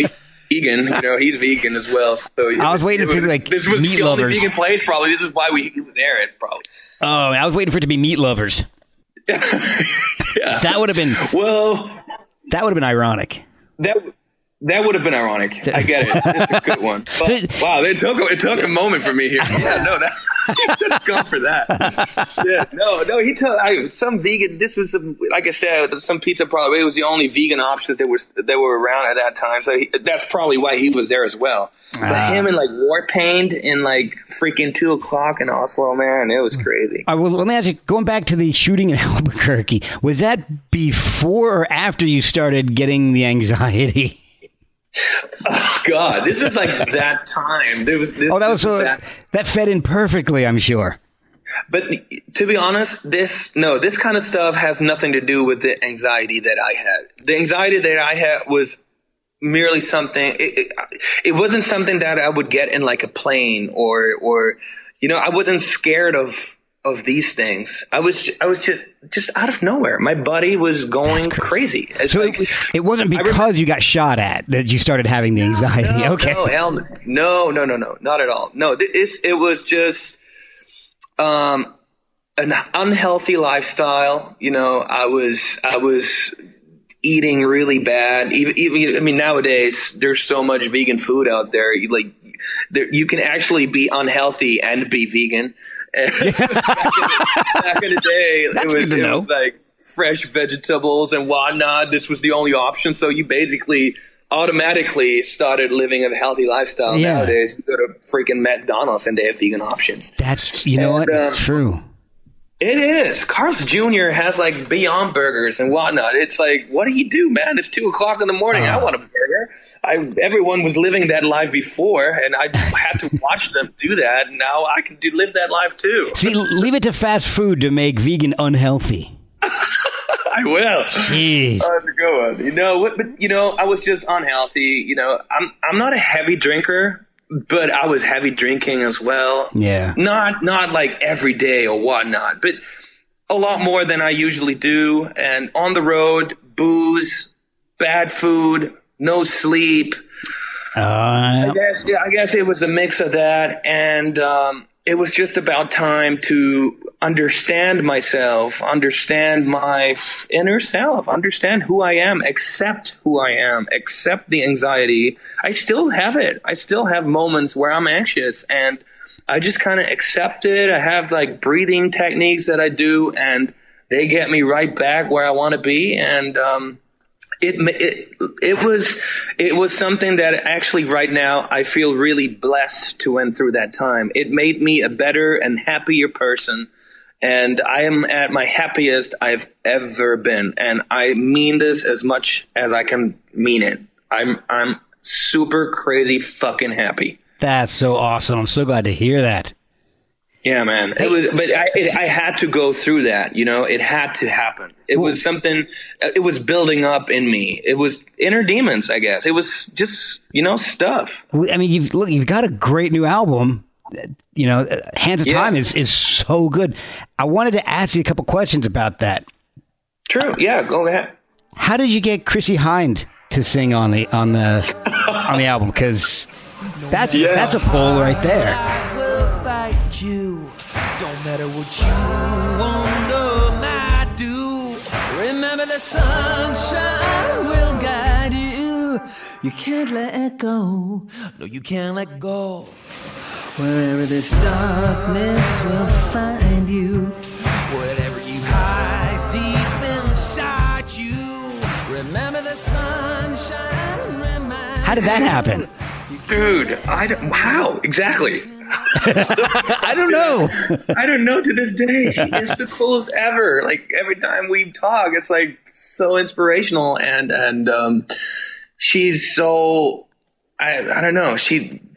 vegan. You know, he's vegan as well. So I was waiting for like this was meat the lovers. Only vegan place, probably. This is why he was there. It probably. Oh, I was waiting for it to be meat lovers. Yeah. That would have been. Well, that would have been ironic. That would have been ironic. I get it. It's a good one. But, wow, it took a moment for me here. Yeah, no, he should have gone for that. Yeah, no, he told some vegan. This was like I said, some pizza probably. It was the only vegan options that were around at that time. So that's probably why he was there as well. But him and like war paint in like freaking 2:00 in Oslo, man, it was crazy. Well, let me ask you. Going back to the shooting in Albuquerque, was that before or after you started getting the anxiety? Oh God, this is like that time. That fed in perfectly, I'm sure. But to be honest, this kind of stuff has nothing to do with the anxiety that I had. The anxiety that I had was merely something. It wasn't something that I would get in like a plane or I wasn't scared of these things. I was just out of nowhere. My body was going crazy. So it wasn't because you got shot at that you started having the anxiety. No, okay. No, not at all. No, it was just an unhealthy lifestyle. You know, I was eating really bad. Even I mean, nowadays there's so much vegan food out there. You can actually be unhealthy and be vegan. Back in the day, it was like fresh vegetables and whatnot. This was the only option. So you basically automatically started living a healthy lifestyle. Yeah. Nowadays, you go to freaking McDonald's and they have vegan options. That's, what? It's true. It is. Carl's Jr. has like Beyond Burgers and whatnot. It's like, what do you do, man? It's 2:00 in the morning. I want a burger. Everyone was living that life before, and I had to watch them do that. And now I can live that life too. See, leave it to fast food to make vegan unhealthy. I will. Jeez. Oh, that's a good one. But I was just unhealthy. I'm not a heavy drinker. But I was heavy drinking as well. Yeah. Not like every day or whatnot, but a lot more than I usually do. And on the road, booze, bad food, no sleep. I guess it was a mix of that. And it was just about time to understand myself, understand my inner self, understand who I am, accept who I am, accept the anxiety. I still have it. I still have moments where I'm anxious, and I just kind of accept it. I have like breathing techniques that I do, and they get me right back where I want to be. And it was something that actually right now I feel really blessed to went through that time. It made me a better and happier person. And I am at my happiest I've ever been. And I mean this as much as I can mean it. I'm super crazy fucking happy. That's so awesome. I'm so glad to hear that. Yeah, man. I had to go through that, it had to happen. It was something, it was building up in me. It was inner demons, I guess. It was just, stuff. I mean, you've got a great new album. Hands of Time is so good. I wanted to ask you a couple questions about that. True. Yeah, go ahead. How did you get Chrissie Hynde to sing on the album? Because that's a pull right there. I will fight you. what you wonder might do. Remember the sunshine will guide you. You can't let go. No, you can't let go. Wherever this darkness will find you. Whatever you hide deep inside you. Remember the sunshine reminds. How did that happen? Dude, wow, exactly. I don't know. I don't know to this day. It's the coolest ever. Like every time we talk, it's like so inspirational, and she's so I don't know.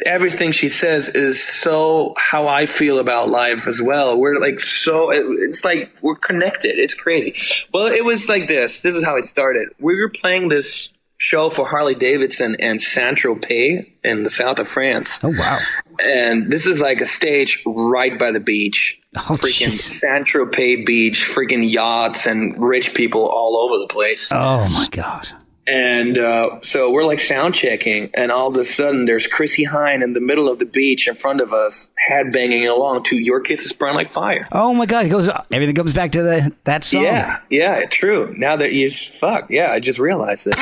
Everything she says is so how I feel about life as well. We're like it's like we're connected. It's crazy. Well, it was like this. This is how it started. We were playing this show for Harley Davidson and Saint-Tropez in the south of France. Oh, wow. And this is like a stage right by the beach. Oh, freaking Saint-Tropez beach, freaking yachts and rich people all over the place. Oh, my God. And so we're like sound checking, and all of a sudden there's Chrissie Hynde in the middle of the beach in front of us, head banging along to Your Kisses Burn Like Fire. Oh my God! Everything comes back to that song. Yeah, true. Now that I just realized this.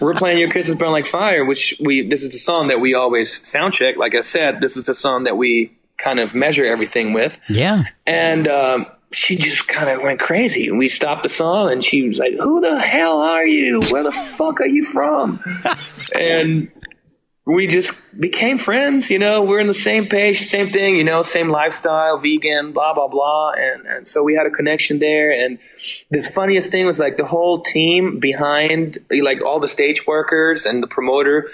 We're playing Your Kisses Burn Like Fire, this is the song that we always sound check. Like I said, this is the song that we kind of measure everything with. Yeah. And she just kind of went crazy. We stopped the song, and she was like, "Who the hell are you? Where the fuck are you from?" And we just became friends. We're in the same page, same thing, same lifestyle, vegan, blah, blah, blah. And so we had a connection there. And the funniest thing was like the whole team behind, like all the stage workers and the promoter,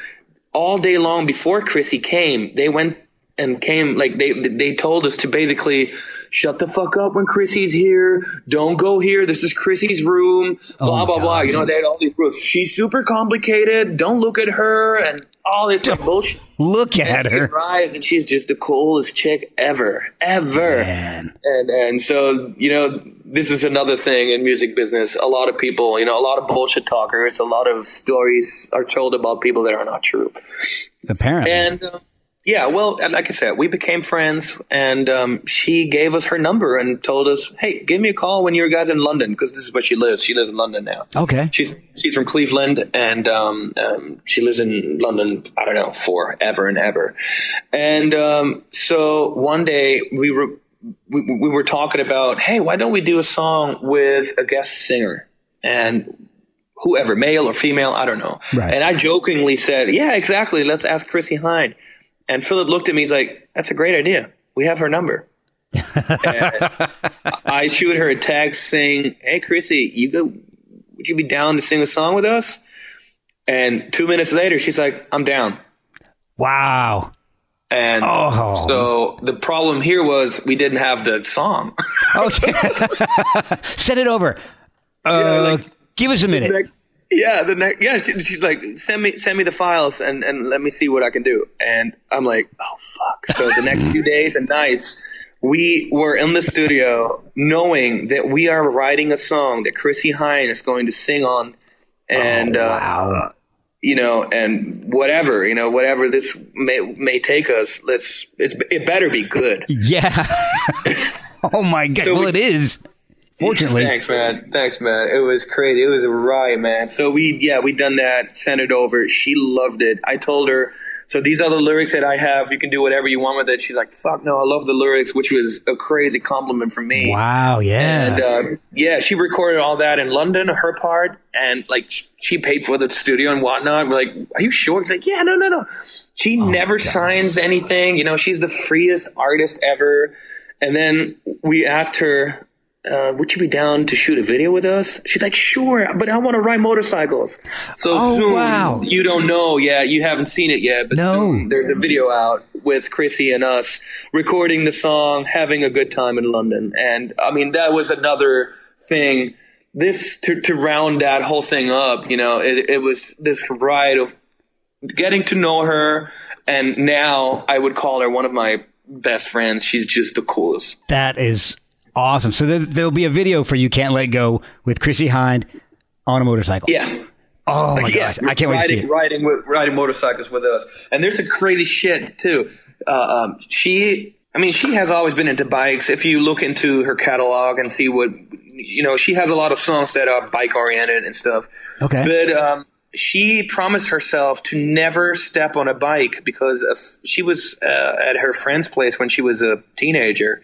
all day long before Chrissie came, they went and came, like they told us to basically shut the fuck up when Chrissie's here. Don't go here. This is Chrissie's room. Blah, blah, blah. They had all these rules. She's super complicated. Don't look at her and all this bullshit. Look at her. Rise, and she's just the coolest chick ever. Man. And so, this is another thing in music business. A lot of people, a lot of bullshit talkers, a lot of stories are told about people that are not true. Apparently. And yeah, well, like I said, we became friends, and she gave us her number and told us, "Hey, give me a call when you guys in London," because this is where she lives. She lives in London now. Okay. She's from Cleveland, and she lives in London, I don't know, forever and ever. And so one day we were talking about, hey, why don't we do a song with a guest singer? And whoever, male or female, I don't know. Right. And I jokingly said, yeah, exactly. Let's ask Chrissie Hynde. And Philip looked at me. He's like, "That's a great idea. We have her number." And I shoot her a text saying, "Hey, Chrissie, would you be down to sing a song with us?" And 2 minutes later, she's like, "I'm down." Wow. And so the problem here was we didn't have the song. Send it over. Give us a minute. She's like, send me the files and let me see what I can do. And I'm like, oh fuck. So the next few days and nights, we were in the studio knowing that we are writing a song that Chrissie Hynde is going to sing on, and wow. And whatever this may take us, it better be good. Yeah. Oh my God. So it is. Fortunately. Thanks, man. It was crazy. It was a riot, man. So we done that, sent it over. She loved it. I told her, so these are the lyrics that I have. You can do whatever you want with it. She's like, fuck no, I love the lyrics, which was a crazy compliment from me. Wow, yeah. And she recorded all that in London, her part, and like she paid for the studio and whatnot. We're like, are you sure? She's like, yeah, no. She never signs anything. She's the freest artist ever. And then we asked her, would you be down to shoot a video with us? She's like, sure, but I want to ride motorcycles. So soon, wow. You don't know yet. You haven't seen it yet, but soon there's a video out with Chrissie and us recording the song, having a good time in London. And I mean, that was another thing. This to round that whole thing up, it was this ride of getting to know her. And now I would call her one of my best friends. She's just the coolest. That is awesome. So there'll be a video for You Can't Let Go with Chrissie Hynde on a motorcycle. Yeah. Oh my gosh. I can't wait to see it. Riding motorcycles with us. And there's some crazy shit too. She I mean, she has always been into bikes. If you look into her catalog and see what, she has a lot of songs that are bike oriented and stuff. Okay. But she promised herself to never step on a bike because she was at her friend's place when she was a teenager.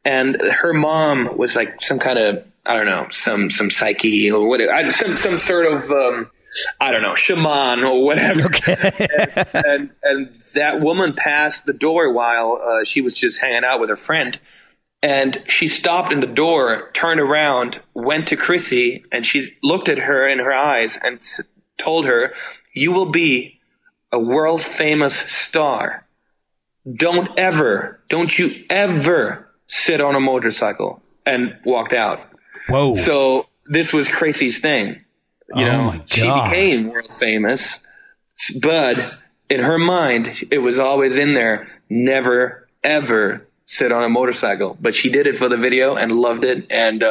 And her mom was like some kind of, I don't know, some psyche or whatever, some sort of, I don't know, shaman or whatever. Okay. and that woman passed the door while she was just hanging out with her friend. And she stopped in the door, turned around, went to Chrissie, and she looked at her in her eyes and told her, "You will be a world famous star. Don't you ever sit on a motorcycle," and walked out. Whoa. So this was Chrissie's thing. My God. She became world famous, but in her mind, it was always in there, never, ever sit on a motorcycle. But she did it for the video and loved it. And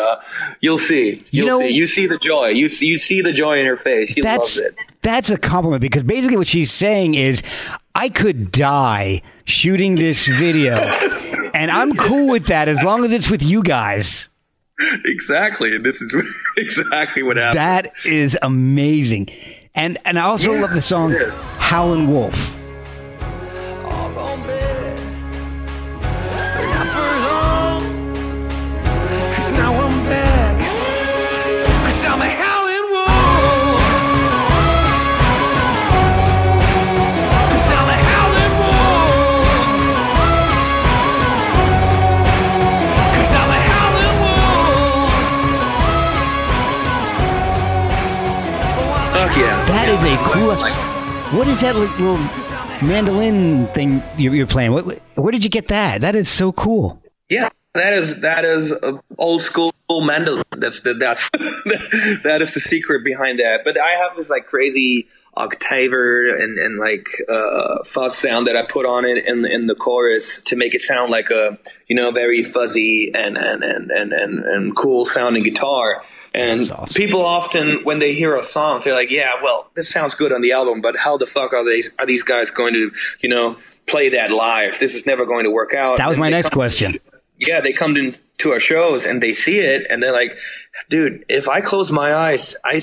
you'll see. You see the joy. You see the joy in her face. She loves it. That's a compliment, because basically what she's saying is, I could die shooting this video, and I'm cool with that as long as it's with you guys. Exactly. This is exactly what happened. That is amazing. And I also love the song Howlin' Wolf. Yeah. That is a cool. What is that little mandolin thing you're playing? Where did you get that? That is so cool. Yeah, that is old school mandolin. That is the secret behind that. But I have this like crazy octaver and like fuzz sound that I put on it in the chorus to make it sound like a very fuzzy and cool sounding guitar. And awesome. People often, when they hear a song, they're like, "Yeah, well, this sounds good on the album, but how the fuck are these guys going to play that live? This is never going to work out." That was my next question. Yeah, they come to our shows and they see it and they're like, "Dude, if I close my eyes, I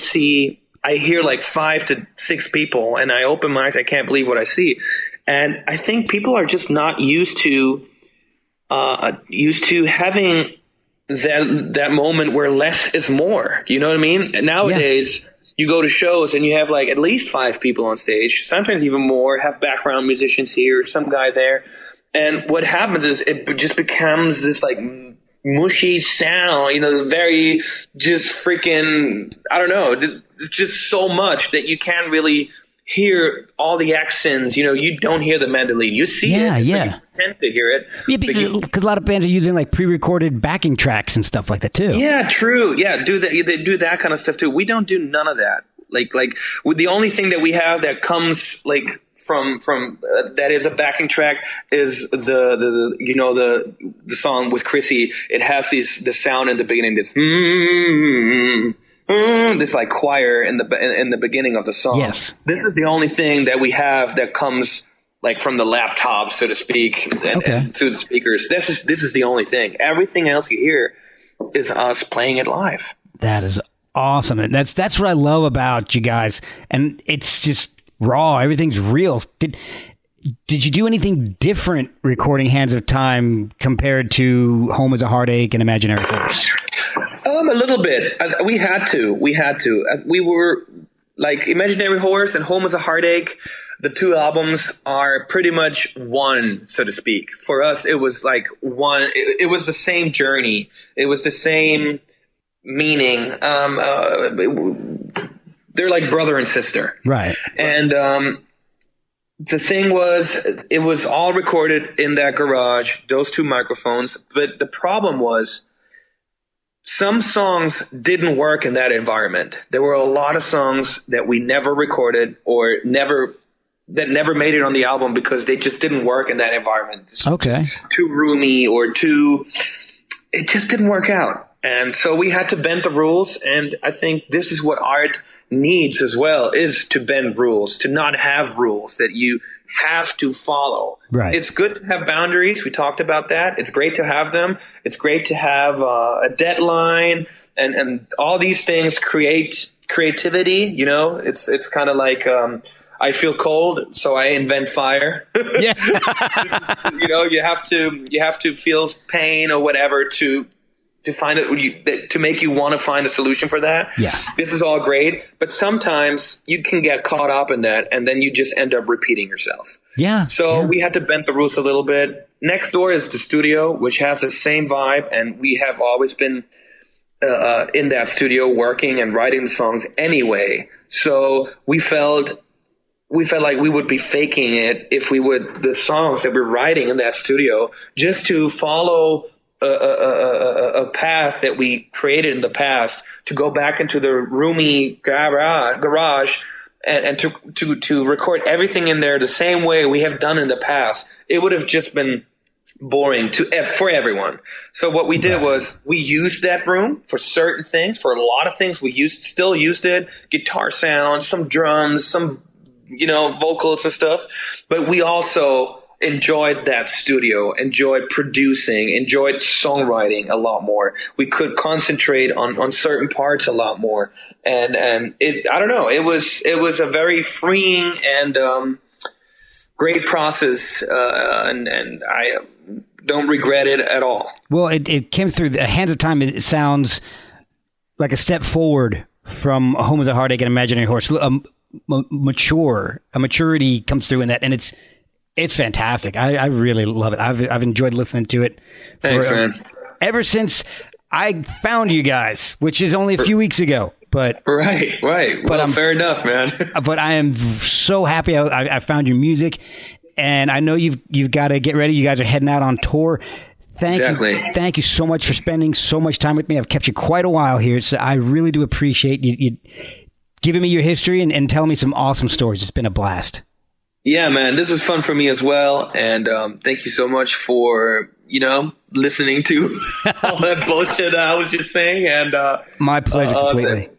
hear like 5 to 6 people, and I open my eyes, I can't believe what I see." And I think people are just not used to having that moment where less is more. You know what I mean? And nowadays, you go to shows and you have like at least 5 people on stage, sometimes even more, have background musicians here, some guy there. And what happens is it just becomes this like mushy sound, very just freaking, I don't know, just so much that you can't really hear all the accents. You don't hear the mandolin. You see it. Like you tend to hear it. Yeah, because a lot of bands are using like pre-recorded backing tracks and stuff like that too. Yeah, true. Yeah, they do that kind of stuff too. We don't do none of that. Like the only thing that we have that comes like from that is a backing track is the song with Chrissie. It has the sound in the beginning, this this like choir in the beginning of the song. Yes, this is the only thing that we have that comes like from the laptop, so to speak, and through the speakers. This is the only thing. Everything else you hear is us playing it live. That is awesome, and that's what I love about you guys. And it's just raw. Everything's real. Did you do anything different recording Hands of Time compared to Home is a Heartache and Imaginary Horse? A little bit. We had to. We were like Imaginary Horse and Home is a Heartache. The 2 albums are pretty much one, so to speak. For us, it was like one. It was the same journey. It was the same meaning. They're like brother and sister. Right. And the thing was, it was all recorded in that garage, those 2 microphones. But the problem was, some songs didn't work in that environment. There were a lot of songs that we never recorded or never made it on the album because they just didn't work in that environment. Okay. Too roomy or it just didn't work out. And so we had to bend the rules. And I think this is what art needs as well, is to bend rules, to not have rules, that you have to follow. Right. It's good to have boundaries. We talked about that. It's great to have them. It's great to have a deadline, and all these things create creativity. You know, it's kind of like I feel cold, so I invent fire. Yeah. You know, you have to feel pain or whatever to find it, to make you want to find a solution for that. Yeah. This is all great, but sometimes you can get caught up in that, and then you just end up repeating yourself. Yeah. So we had to bend the rules a little bit. Next door is the studio, which has the same vibe, and we have always been in that studio working and writing the songs anyway. So we felt like we would be faking it if we would the songs that we're writing in that studio just to follow a path that we created in the past, to go back into the roomy garage and to record everything in there the same way we have done in the past. It would have just been boring for everyone. So what we did was we used that room for certain things. For a lot of things, we still used it. Guitar sounds, some drums, some vocals and stuff. But we also enjoyed that studio, enjoyed producing, enjoyed songwriting a lot more. We could concentrate on certain parts a lot more, and I don't know, it was a very freeing and great process, and I don't regret it at all. Well, it came through the Hands of Time. It sounds like a step forward from Home of the Heartache and Imaginary Horse. A maturity comes through in that, and it's fantastic. I really love it. I've enjoyed listening to it. Thanks, man. Ever since I found you guys, which is only a few weeks ago. But right. Well, fair enough, man. But I am so happy I found your music, and I know you've got to get ready. You guys are heading out on tour. Thank you so much for spending so much time with me. I've kept you quite a while here, so I really do appreciate you giving me your history and telling me some awesome stories. It's been a blast. Yeah, man, this was fun for me as well, and thank you so much for listening to all that bullshit I was just saying. And my pleasure, completely.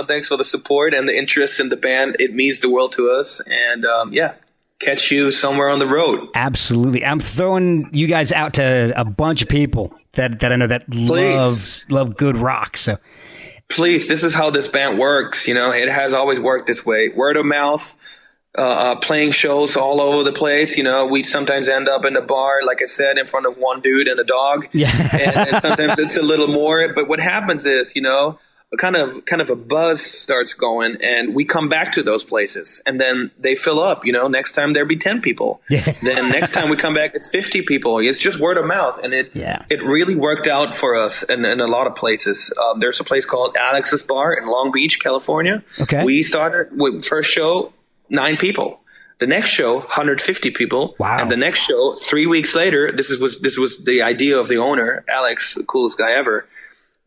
Thanks for the support and the interest in the band. It means the world to us, and catch you somewhere on the road. Absolutely, I'm throwing you guys out to a bunch of people that I know that love good rock. So please, this is how this band works. It has always worked this way. Word of mouth. Playing shows all over the place. We sometimes end up in a bar, like I said, in front of one dude and a dog. Yeah. and sometimes it's a little more. But what happens is, kind of a buzz starts going, and we come back to those places, and then they fill up. Next time there'll be 10 people. Yeah. Then next time we come back, it's 50 people. It's just word of mouth, and it really worked out for us in a lot of places. There's a place called Alex's Bar in Long Beach, California. Okay. We started with first show. 9 people. The next show, 150 people. Wow. And the next show, 3 weeks later, this was the idea of the owner, Alex, the coolest guy ever.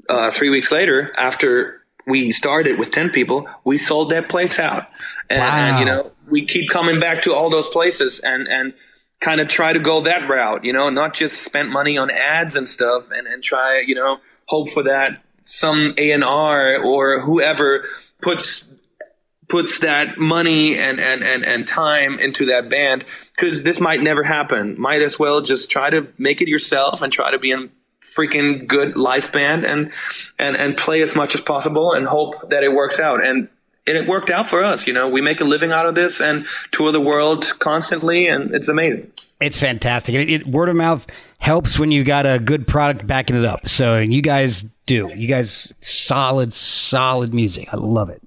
3 weeks later, after we started with 10 people, we sold that place out. And we keep coming back to all those places and kind of try to go that route, not just spend money on ads and stuff and try, hope for that some A&R or whoever puts that money and time into that band, because this might never happen. Might as well just try to make it yourself and try to be a freaking good live band and play as much as possible and hope that it works out. And it worked out for us. We make a living out of this and tour the world constantly, and it's amazing. It's fantastic. Word of mouth helps when you got a good product backing it up. So you guys do. You guys solid music. I love it.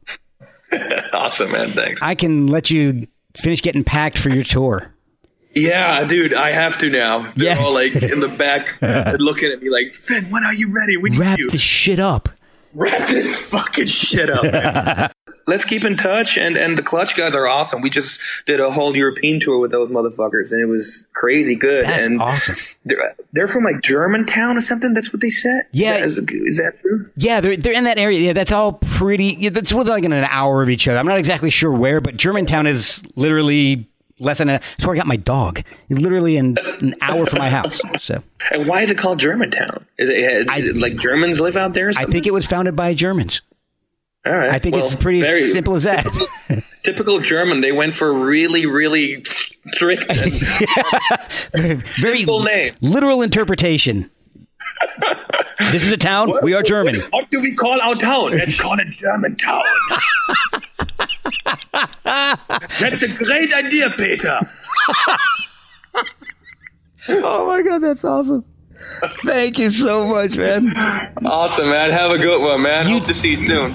Awesome, man. Thanks. I can let you finish getting packed for your tour. Yeah, dude, I have to now. They're all like in the back looking at me like, Fynn, when are you ready? We need Wrap this shit up. Wrap this fucking shit up, man. Let's keep in touch, and the Clutch guys are awesome. We just did a whole European tour with those motherfuckers, and it was crazy good. That's awesome. They're from like Germantown or something. That's what they said. Yeah, is that true? Yeah, they're in that area. Yeah, that's all pretty. Yeah, that's within like an hour of each other. I'm not exactly sure where, but Germantown is literally less than that's where I got my dog. It's literally an hour from my house. So. And why is it called Germantown? Is it like Germans live out there? Or something? I think it was founded by Germans. All right. I think it's pretty simple as that. typical German. They went for really, really strict and very simple name. Literal interpretation. This is a town. We are German. What do we call our town? Let's call it German town. That's a great idea, Peter. Oh my God, that's awesome. Thank you so much, man. Awesome, man. Have a good one, man. Hope to see you soon.